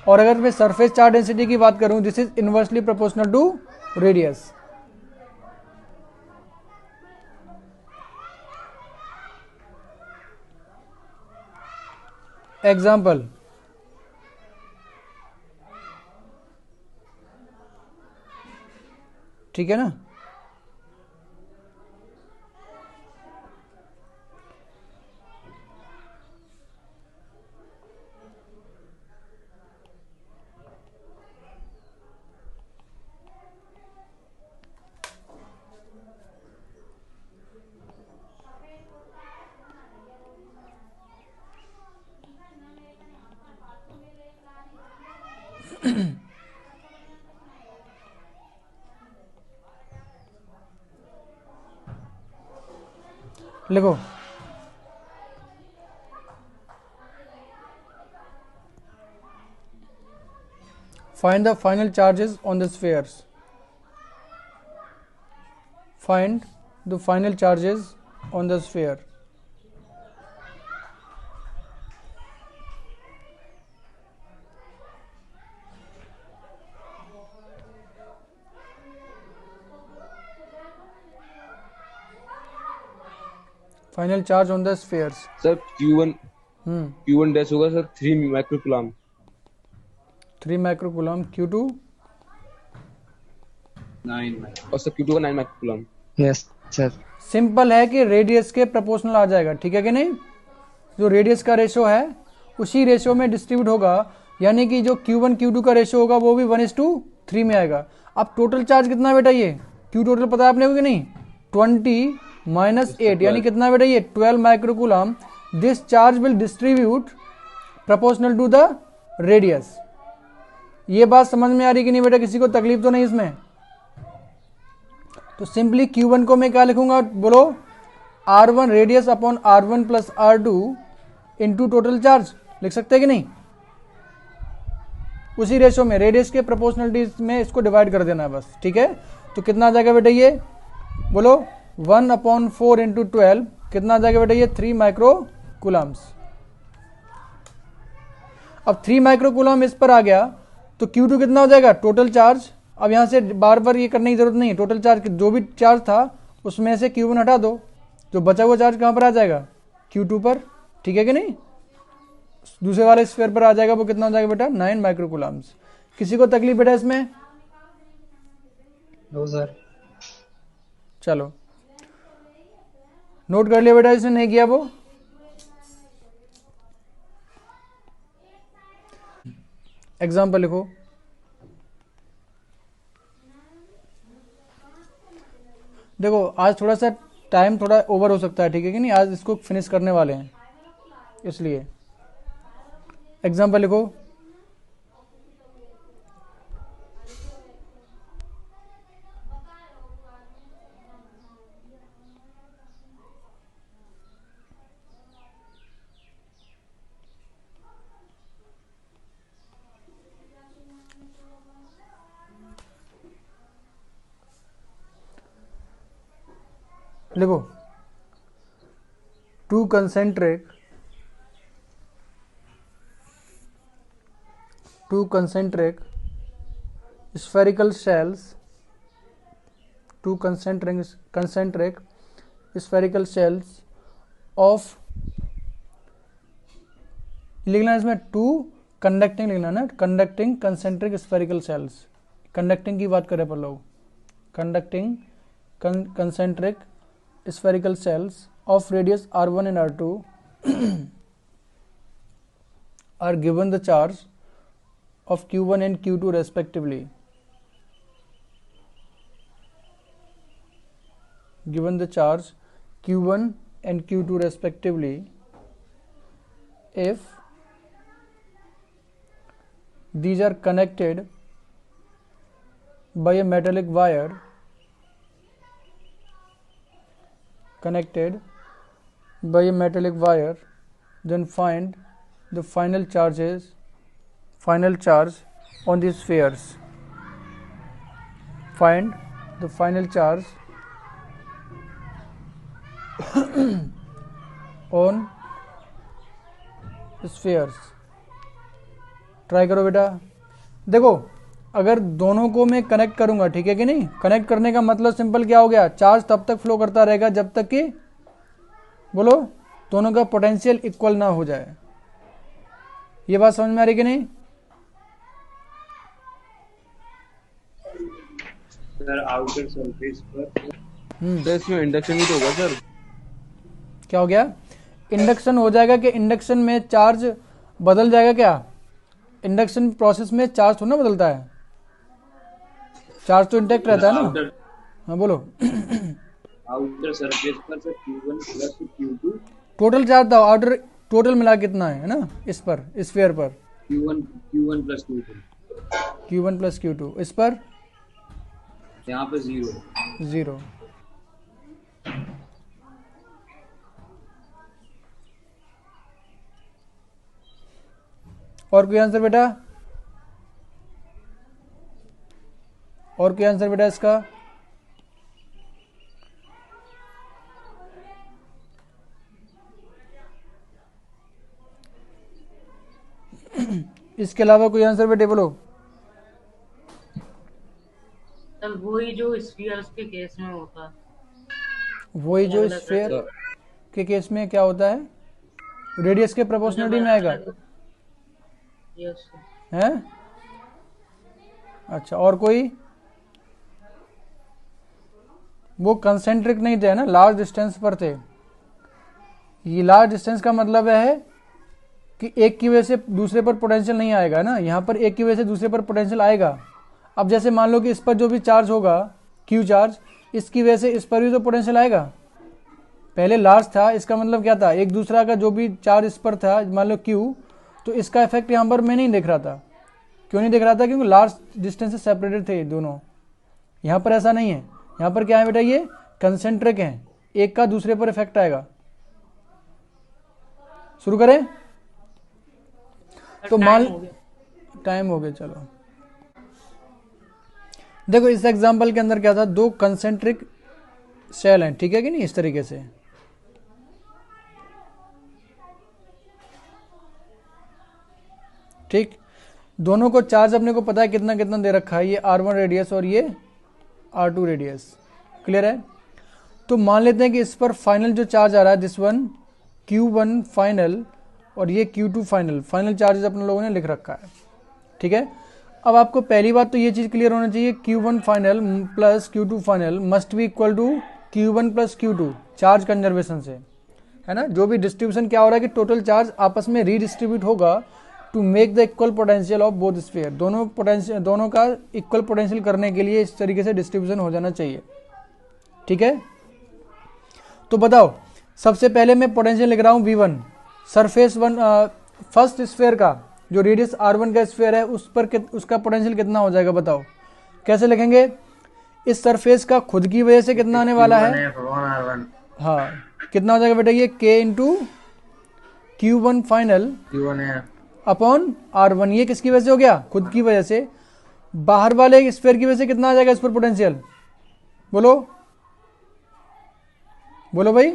और अगर मैं सरफेस चार्ज डेंसिटी की बात करूं, this is inversely proportional to radius. Example, ठीक है ना। लिखो, find the final charges on the spheres. Find the final charges on the sphere. Final charge on the spheres. Sir Q1 dash होगा sir 3 microcoulomb, 3 microcoulomb, Q2 9 और sir Q2 का 9 microcoulomb. Yes sir. Simple है कि radius के proportional आ जाएगा, ठीक है कि नहीं। जो रेडियस का रेशो है उसी रेशो में डिस्ट्रीब्यूट होगा, यानी कि जो Q1 Q2 का रेशो होगा वो भी 1:3 में आएगा। अब टोटल चार्ज कितना है बेटा, ये Q टोटल पता है आपने को कि नहीं, 20 - 8 यानी कितना बेटा ये 12 microcoulomb. This charge will distribute proportional to the radius. ये बात समझ में आ रही कि नहीं बेटा, किसी को तकलीफ तो नहीं इसमें? तो सिंपली Q1 को मैं क्या लिखूंगा बोलो, R1 radius upon R1 plus R2 into total charge, लिख सकते हैं कि नहीं? उसी रेशो में, रेडियस के प्रोपोर्शनलिटी में इसको डिवाइड कर देना है बस, ठीक है। तो कितना आ जाएगा बेटा ये बोलो, 1/4 इंटू 12, कितना आ जाएगा बेटा ये 3 माइक्रो कूलम्स। अब 3 माइक्रो कूलम इस पर आ गया तो Q2 कितना हो जाएगा टोटल चार्ज। अब यहां से बार बार ये करने की जरूरत नहीं है, टोटल चार्ज जो भी चार्ज था उसमें से Q1 हटा दो, जो बचा हुआ चार्ज कहां पर आ जाएगा, Q2 पर, ठीक है कि नहीं? दूसरे वाले स्फीयर पर आ जाएगा, वो कितना हो जाएगा बेटा 9 माइक्रो कूलम्स। किसी को तकलीफ बेटा इसमें? No sir. चलो नोट कर लिया बेटा, इसने नहीं किया वो। एग्जाम्पल लिखो। देखो आज थोड़ा सा टाइम थोड़ा ओवर हो सकता है, ठीक है कि नहीं? आज इसको फिनिश करने वाले हैं, इसलिए एग्जाम्पल लिखो। लिखो, two concentric spherical shells, two concentric spherical shells of, लिखना इसमें टू कंडक्टिंग, लिखना ना conducting concentric spherical cells. Conducting की बात करें पर लोग, conducting concentric spherical cells of radius R1 and R2 are given the charge of Q1 and Q2 respectively. Given the charge Q1 and Q2 respectively, if these are connected by a metallic wire, then find the final charge on these spheres. Find the final charge on spheres. Try करो बेटा। देखो अगर दोनों को मैं connect करूंगा, ठीक है कि नहीं? कनेक्ट करने का मतलब सिंपल क्या हो गया, चार्ज तब तक फ्लो करता रहेगा जब तक कि बोलो दोनों का पोटेंशियल इक्वल ना हो जाए। ये बात समझ में आ रही कि नहीं? सर आउटर सरफेस पर तो इसमें इंडक्शन भी तो होगा सर। क्या हो गया? इंडक्शन हो जाएगा कि इंडक्शन में चार्ज बदल जाएगा क्या? इंडक्शन प्रोसेस में चार्ज थोड़ा ना बदलता है, चार्ज तो इंटेक्ट रहता है ना। हाँ बोलो। आउटर सरफेस पर sir Q1 plus Q2, total charge था आउटर, टोटल मिला कितना है ना इस पर, स्फीयर पर Q1 plus Q2, Q1 plus Q2, इस पर यहाँ पे 0। 0। और कोई आंसर बेटा? और कोई आंसर बेटा इसका? इसके अलावा कोई आंसर बेटे बोलो। सर वही जो स्फीयर्स के केस में होता है। वही जो स्फीयर के केस में क्या होता है, रेडियस के प्रोपोर्शनलिटी में आएगा। यस हैं? अच्छा और कोई? वो कंसेंट्रिक नहीं थे ना, लार्ज डिस्टेंस पर थे। ये लार्ज डिस्टेंस का मतलब है कि एक की वजह से दूसरे पर पोटेंशियल नहीं आएगा ना, यहाँ पर एक की वजह से दूसरे पर पोटेंशियल आएगा। अब जैसे मान लो कि इस पर जो भी चार्ज होगा Q चार्ज, इसकी वजह से इस पर भी तो पोटेंशियल आएगा। पहले लार्ज था, इसका मतलब क्या था, एक दूसरा का जो भी चार्ज इस पर था मान लो Q, तो इसका इफेक्ट यहाँ पर मैं नहीं देख रहा था। क्यों नहीं देख रहा था? क्योंकि लार्ज डिस्टेंस से सेपरेटेड थे दोनों। यहाँ पर ऐसा नहीं है, यहाँ पर क्या है बेटा, ये कंसेंट्रिक है, एक का दूसरे पर इफेक्ट आएगा। शुरू करें? तो मान टाइम हो गया, चलो देखो इस एग्जांपल के अंदर क्या था, दो कंसेंट्रिक सेल हैं, ठीक है कि नहीं, इस तरीके से। ठीक, दोनों को चार्ज अपने को पता है कितना कितना दे रखा है, ये R1 रेडियस और ये R2 रेडियस। क्लियर है? तो मान लेते हैं कि इस पर फाइनल जो चार्ज आ रहा है, दिस वन Q1 फाइनल और ये Q2 फाइनल, फाइनल चार्जेस अपने लोगों ने लिख रखा है। ठीक है, अब आपको पहली बात तो ये चीज़ क्लियर होना चाहिए, Q1 final plus Q2 final must be equal to Q1 plus Q2 charge conservation से, है ना। जो भी डिस्ट्रीब्यूशन क्या हो रहा है कि टोटल चार्ज आपस में रीडिस्ट्रीब्यूट होगा to make the equal potential of both sphere. दोनों का इक्वल पोटेंशियल करने के लिए इस तरीके से डिस्ट्रीब्यूशन हो जाना चाहिए। ठीक है, तो बताओ सबसे पहले मैं पोटेंशियल लिख रहा हूँ V1, surface one first sphere का जो रेडियस R1 का स्फीयर है उस पर उसका पोटेंशियल कितना हो जाएगा बताओ, कैसे लिखेंगे? इस सरफेस का खुद की वजह से कितना आने वाला है? हाँ, कितना हो जाएगा बेटा ये K into Q1 final upon R1। ये किसकी वजह से हो गया? खुद की वजह से। बाहर वाले स्फीयर की वजह से कितना आ जाएगा इस पर पोटेंशियल? बोलो बोलो भाई,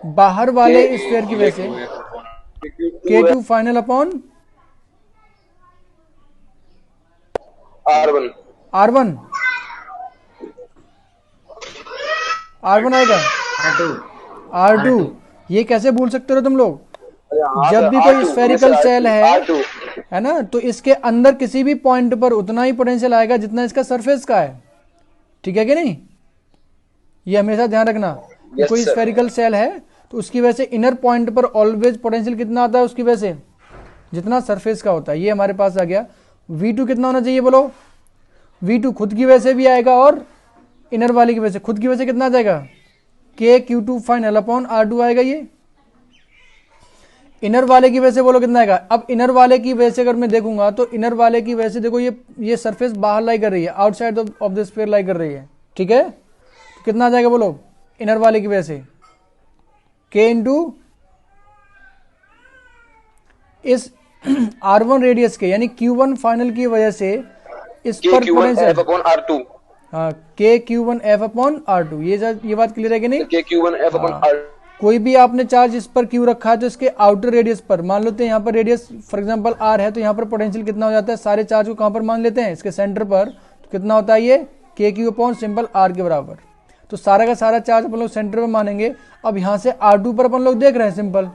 बाहर वाले स्फीयर की वजह से K2 फाइनल अपॉन R1 आएगा R2। ये कैसे भूल सकते हो तुम लोग? जब भी कोई स्फेरिकल सेल है ना, तो इसके अंदर किसी भी पॉइंट पर उतना ही पोटेंशियल आएगा जितना इसका सरफेस का है। ठीक है कि नहीं? ये हमेशा ध्यान रखना। कोई स्फेरिकल सेल है तो उसकी वजह से इनर पॉइंट पर ऑलवेज पोटेंशियल कितना आता है उसकी वजह से, जितना सरफेस का होता है। ये हमारे पास आ गया। V2 कितना होना चाहिए बोलो? V2 खुद की वजह से भी आएगा और इनर वाले की वजह से। खुद की वजह से कितना आ जाएगा? K Q2 final upon R2 आएगा ये। इनर वाले की वजह से बोलो कितना आएगा? अब इनर वाले की वजह से अगर मैं देखूंगा तो इनर वाले की वजह से देखो ये सरफेस बाहर लाई कर रही है, आउटसाइड ऑफ द स्फीयर लाई कर रही है। ठीक है, तो कितना आ जाएगा बोलो इनर वाले की वजह से? K इंटू इस R1 रेडियस के यानी Q1 फाइनल की वजह से इस पर पोटेंशियल, हाँ K Q1 F upon R2। ये बात क्लियर है कि नहीं? K Q1 F upon R2। कोई भी आपने चार्ज इस पर Q रखा है तो इसके आउटर रेडियस पर मान लेते हैं, यहाँ पर रेडियस फॉर एग्जांपल R है तो यहाँ पर पोटेंशियल कितना हो जाता है? सारे चार्ज को कहाँ पर मान लेते हैं? इसके सेंटर पर। तो कितना होता है ये? K Q upon simple R के बराबर। तो सारा का सारा चार्ज अपन लोग सेंटर पर मानेंगे। अब यहाँ से R2 पर अपन लोग देख रहे हैं सिंपल।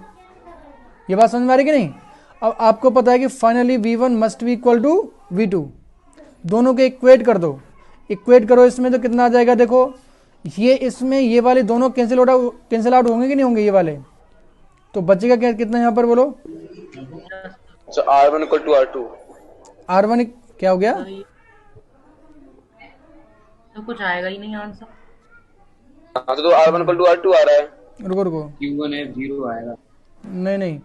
ये बात समझ में आ रही कि नहीं? अब आपको पता है कि finally V1 must be equal to V2। दोनों के इक्वेट कर दो, इक्वेट करो इसमें तो कितना आ जाएगा? देखो ये इसमें ये वाले दोनों कैंसिल आउट होंगे कि नहीं होंगे ये वाले? तो बचेगा क्या कितना यहाँ पर बोलो? R1 equal to R2। R1 क्या हो गया? तो कुछ आएगा ही नहीं आंसर। तो R1 इक्वल टू R2 आ रहा है। रुको Q1 F 0 आएगा। नहीं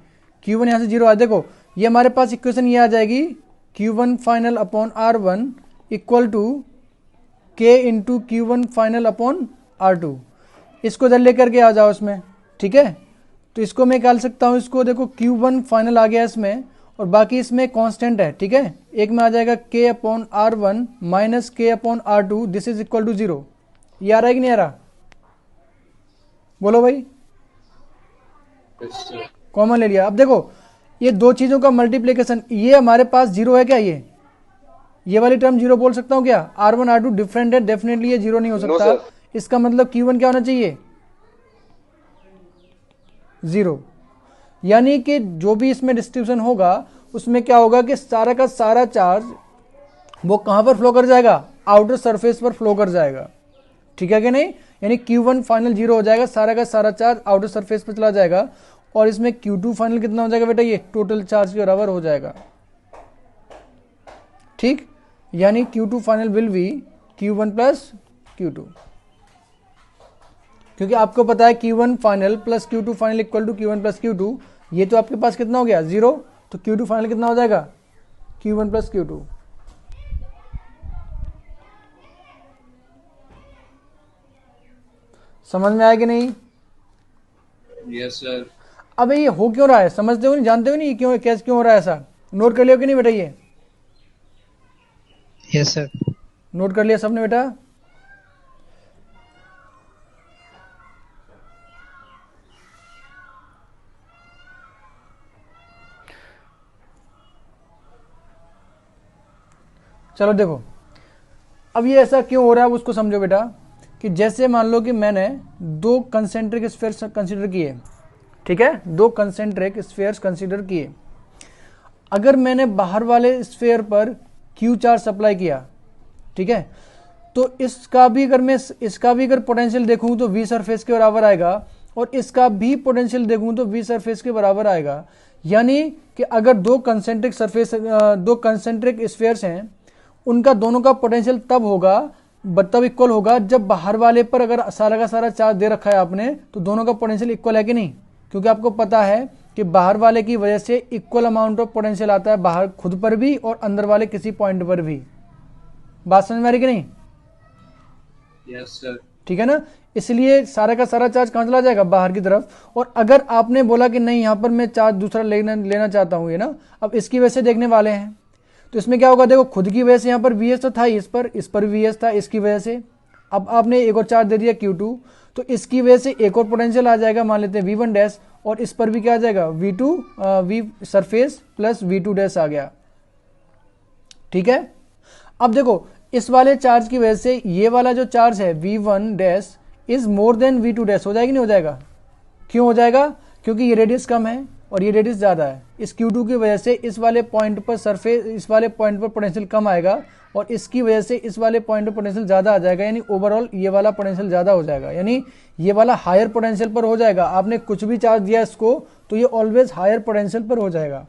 Q1 यहाँ से 0 आ। देखो ये हमारे पास इक्वेशन ये आ जाएगी Q1 final upon R1 equal to K into Q1 final upon R2। इसको इधर लेकर के आ जाओ इसमें। ठीक है, तो इसको मैं निकाल सकता हूँ। इसको देखो Q1 फाइनल आ गया इसमें और बाकी इसमें कांस्टेंट है। ठीक है, एक में आ जाएगा K upon R1 minus K upon R2 this is equal to 0। ये आ रहा है कि नहीं आ रहा? बोलो भाई, कॉमन ले लिया। अब देखो ये दो चीजों का मल्टीप्लीकेशन, ये हमारे पास 0 है क्या? ये वाली टर्म 0 बोल सकता हूँ क्या? R1 R2 डिफरेंट है, डेफिनेटली ये 0 नहीं हो सकता। इसका मतलब Q1 क्या होना चाहिए? 0। यानी कि जो भी इसमें डिस्ट्रीब्यूशन होगा उसमें क्या होगा कि सारा का सारा चार्ज वो कहां पर फ्लो कर जाएगा? आउटर सरफेस पर फ्लो कर जाएगा। ठीक है कि नहीं? यानी Q1 फाइनल 0 हो जाएगा, सारा का सारा चार्ज आउटर सरफेस पर चला जाएगा और इसमें Q2 फाइनल कितना हो जाएगा बेटा? ये टोटल चार्ज के बराबर हो जाएगा। ठीक, यानी Q2 final will be Q1 plus Q2। क्योंकि आपको पता है Q1 final plus Q2 final equal to Q1 plus Q2, ये तो आपके पास कितना हो गया 0, तो Q2 फाइनल कितना हो जाएगा Q1 प्लस Q2। समझ में आया कि नहीं? Yes sir. अब ये हो क्यों रहा है, समझते हो नहीं, जानते हो नहीं क्यों, कैसे क्यों हो रहा है ऐसा? नोट कर लिया कि नहीं बेटा? ये यस सर। नोट कर लिया सबने बेटा? चलो देखो, अब ये ऐसा क्यों हो रहा है उसको समझो बेटा। कि जैसे मान लो कि मैंने दो कंसेंट्रिक स्फीयर्स कंसीडर किए, ठीक है, दो कंसेंट्रिक स्फीयर्स कंसीडर किए। अगर मैंने बाहर वाले स्फीयर पर Q चार्ज सप्लाई किया, ठीक है, तो इसका भी अगर पोटेंशियल देखूं तो V सरफेस के बराबर आएगा, और इसका भी पोटेंशियल देखूं तो V सरफेस के बराबर आएगा। यानी कि अगर दो कंसेंट्रिक स्फीयर्स हैं, उनका दोनों का पोटेंशियल तब इक्वल होगा जब बाहर वाले पर अगर सारा का सारा चार्ज दे रखा है आपने, तो दोनों का पोटेंशियल इक्वल है कि नहीं? क्योंकि आपको पता है कि बाहर वाले की वजह से इक्वल अमाउंट ऑफ पोटेंशियल आता है बाहर खुद पर भी और अंदर वाले किसी पॉइंट पर भी। बात समझ में आ रही कि नहीं? Yes sir. ठीक है ना? इसलिए सारा का सारा चार्ज कहां चला जाएगा? बाहर की तरफ। और अगर आपने बोला कि नहीं यहां पर मैं चार्ज दूसरा लेना चाहता हूं, ये ना, अब इसकी वजह से देखने वाले हैं, तो इसमें क्या होगा? देखो, खुद की वजह से यहां पर VS तो था, इस पर VS था इसकी वजह से। अब आपने एक और चार्ज दे दिया Q2, तो इसकी वजह से एक और पोटेंशियल आ जाएगा, मान लेते हैं V1 डैश, और इस पर भी क्या आ जाएगा? V surface plus V2 dash आ गया। ठीक है? अब देखो, इस वाले चार्ज की वजह से ये वाला जो चार्ज है V1 dash is more than V2 dash, हो जाएगा नहीं हो जाएगा? क्यों हो जाएगा? क्योंकि ये रेडियस कम है और ये रेडियस ज़्यादा है। इस Q2 की वजह से इस वाले पॉइंट पर पोटेंशियल कम आएगा, और इसकी वजह से इस वाले पॉइंट पर पोटेंशियल ज़्यादा आ जाएगा। यानी ओवरऑल ये वाला पोटेंशियल ज़्यादा हो जाएगा, यानी ये वाला हायर पोटेंशियल पर हो जाएगा। आपने कुछ भी चार्ज दिया इसको, तो ये ऑलवेज हायर पोटेंशियल पर हो जाएगा।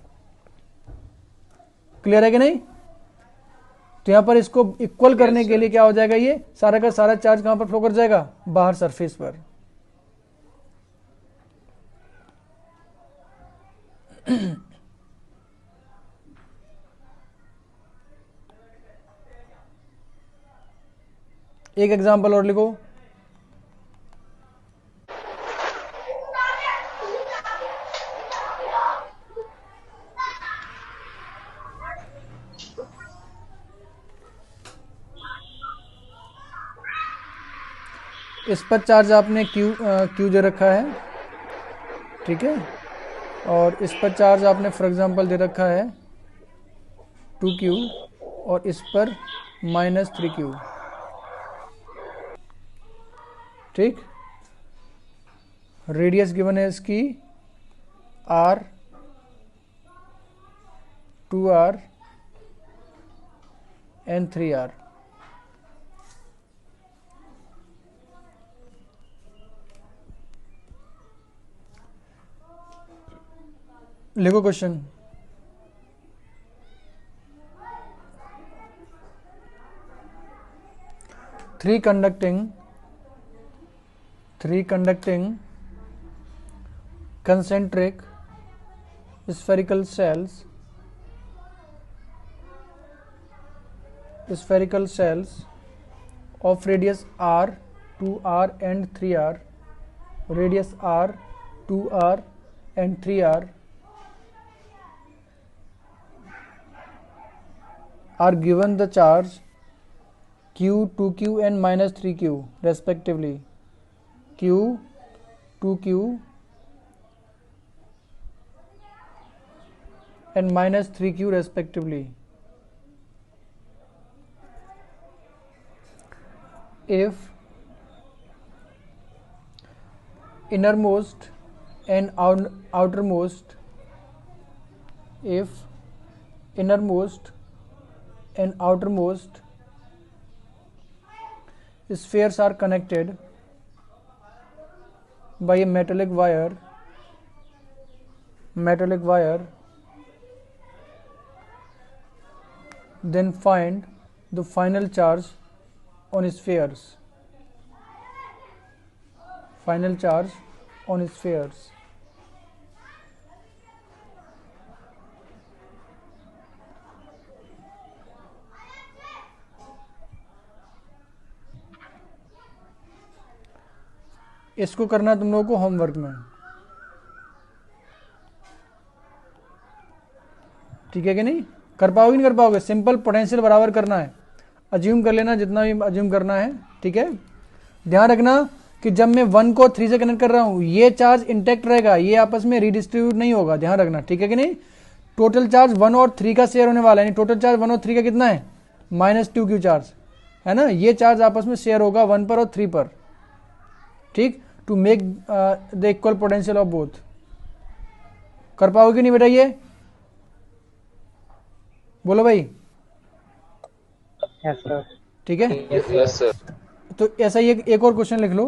क्लियर है कि नहीं? तो यहां पर इसको इक्वल करने के लिए क्या हो जाएगा? ये सारा का सारा चार्ज कहां पर फ्लो कर जाएगा? बाहर सरफेस पर। एक एग्जांपल और लिखो। इस पर चार्ज आपने Q दे रखा है, ठीक है, और इस पर चार्ज आपने फॉर एग्जांपल दे रखा है 2Q, और इस पर -3Q। ठीक, रेडियस गिवन है इसकी R, 2R एंड 3R। लिखो question. Three conducting concentric spherical cells of radius R, 2R and 3R, radius R, 2R and 3R are given the charge Q, 2Q and -3Q respectively. Q, 2Q and -3Q respectively. If innermost and outermost spheres are connected by a metallic wire, then find the final charge on spheres. Final charge on spheres. इसको करना है तुम लोगों को homework में, ठीक है कि नहीं? कर पाओगे नहीं कर पाओगे? सिंपल पोटेंशियल बराबर करना है, अज्यूम कर लेना जितना भी अज्यूम करना है, ठीक है? ध्यान रखना कि जब मैं 1 को 3 से कनेक्ट कर रहा हूं ये चार्ज इंटैक्ट रहेगा, ये आपस में रीडिस्ट्रीब्यूट नहीं होगा, ध्यान रखना, ठीक है कि नहीं? टोटल चार्ज 1 और 3 का शेयर होने वाला है, यानी टोटल चार्ज 1 और 3 का कितना है? -2q चार्ज है ना। ये चार्ज आपस में शेयर होगा 1 पर और 3 पर, ठीक, to make the equal potential of both. कर पाओगे कि नहीं बेटा ये? बोलो भाई। Yes sir. ठीक है, यस सर। तो ऐसा ही एक और क्वेश्चन लिख लो,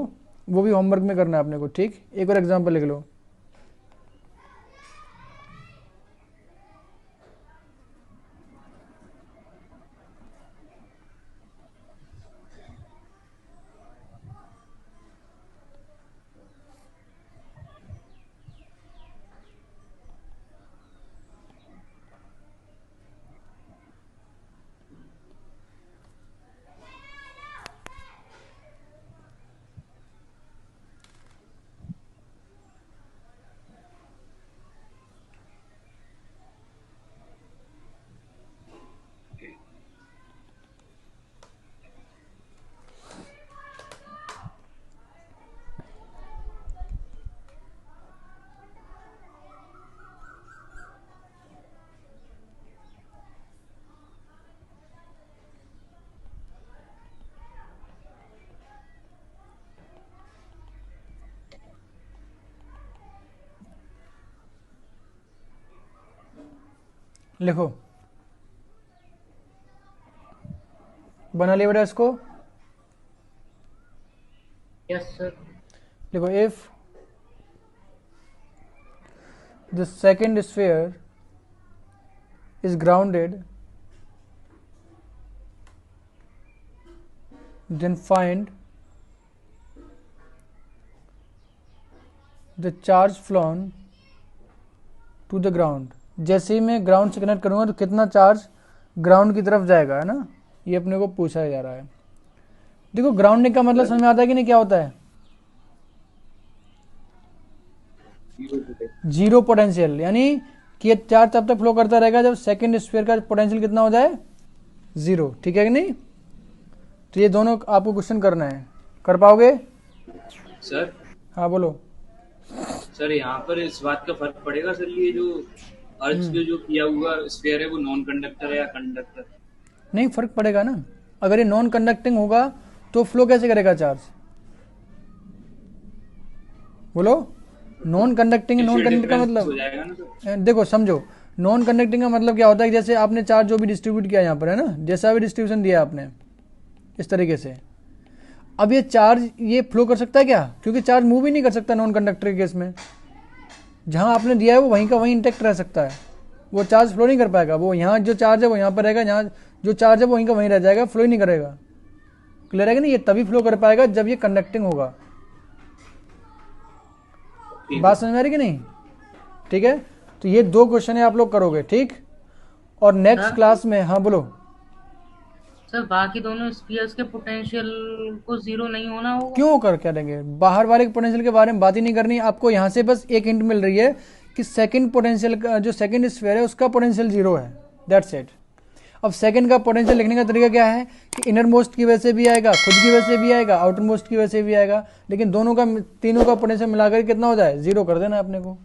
वो भी होमवर्क में करना है अपने को, ठीक? एक और एग्जांपल लिख लो। लिखो, बना लिया बेटा इसको? Yes sir. देखो, if the second sphere is grounded, then find the charge flown to the ground। जैसे ही मैं ग्राउंड से कनेक्ट करूंगा तो कितना चार्ज ग्राउंड की तरफ जाएगा, है ना, ये अपने को पूछा जा रहा है। देखो, ग्राउंडिंग का मतलब समझ में आता है कि नहीं? क्या होता है? जीरो पोटेंशियल, यानी कि ये चार्ज तब तक फ्लो करता रहेगा जब सेकंड स्फीयर का पोटेंशियल कितना हो जाए? 0, ठीक है कि नहीं? तो ये दोनों आपको क्वेश्चन करना है, कर पाओगे? सर हाँ बोलो। सर यहाँ पर इस बात का फर्क पड़ेगा सर, ये जो अर्थ पे जो किया हुआ स्फीयर है वो नॉन कंडक्टर है या कंडक्टर? नहीं, फर्क पड़ेगा ना। अगर ये नॉन कंडक्टिंग होगा तो फ्लो कैसे करेगा चार्ज? बोलो। नॉन कंडक्टिंग, नॉन कंडक्टिंग का हो मतलब जाएगा ना सर? देखो समझो, नॉन कंडक्टिंग का मतलब क्या होता है? जैसे आपने चार्ज जो भी डिस्ट्रीब्यूट किया यहाँ पर, है ना, जैसा भी डिस्ट्रीब्यूशन दिया आपने इस तरीके से, अब ये चार्ज ये फ्लो कर सकता है क्या? क्योंकि चार्ज मूव ही नहीं कर सकता नॉन कंडक्टर के केस में। जहाँ आपने दिया है वो वहीं का वहीं इंटैक्ट रह सकता है, वो चार्ज फ्लो नहीं कर पाएगा। वो यहाँ जो चार्ज है वो यहाँ पर रहेगा, यहाँ जो चार्ज है वो वहीं का वहीं रह जाएगा, फ्लो ही नहीं करेगा। क्लियर है कि नहीं? ये तभी फ्लो कर पाएगा जब ये कंडक्टिंग होगा। बात समझ में आ रही कि नहीं? ठीक है, तो ये 2 क्वेश्चन है आप लोग करोगे, ठीक? और नेक्स्ट क्लास में, हाँ बोलो। सर बाकी दोनों स्फीयर्स के पोटेंशियल को 0 नहीं होना होगा? क्यों कर क्या देंगे? बाहर वाले पोटेंशियल के बारे में बात ही नहीं करनी आपको। यहाँ से बस एक हिंट मिल रही है कि सेकंड पोटेंशियल का जो सेकंड स्फीयर है उसका पोटेंशियल 0 है, दैट्स इट। अब सेकंड का पोटेंशियल लिखने का तरीका क्या है कि इनर मोस्ट की वजह से भी आएगा, खुद की वजह से भी आएगा, आउटर मोस्ट की वजह से भी आएगा, लेकिन दोनों का, तीनों का पोटेंशियल मिलाकर कितना हो जाए? 0 कर देना है अपने को।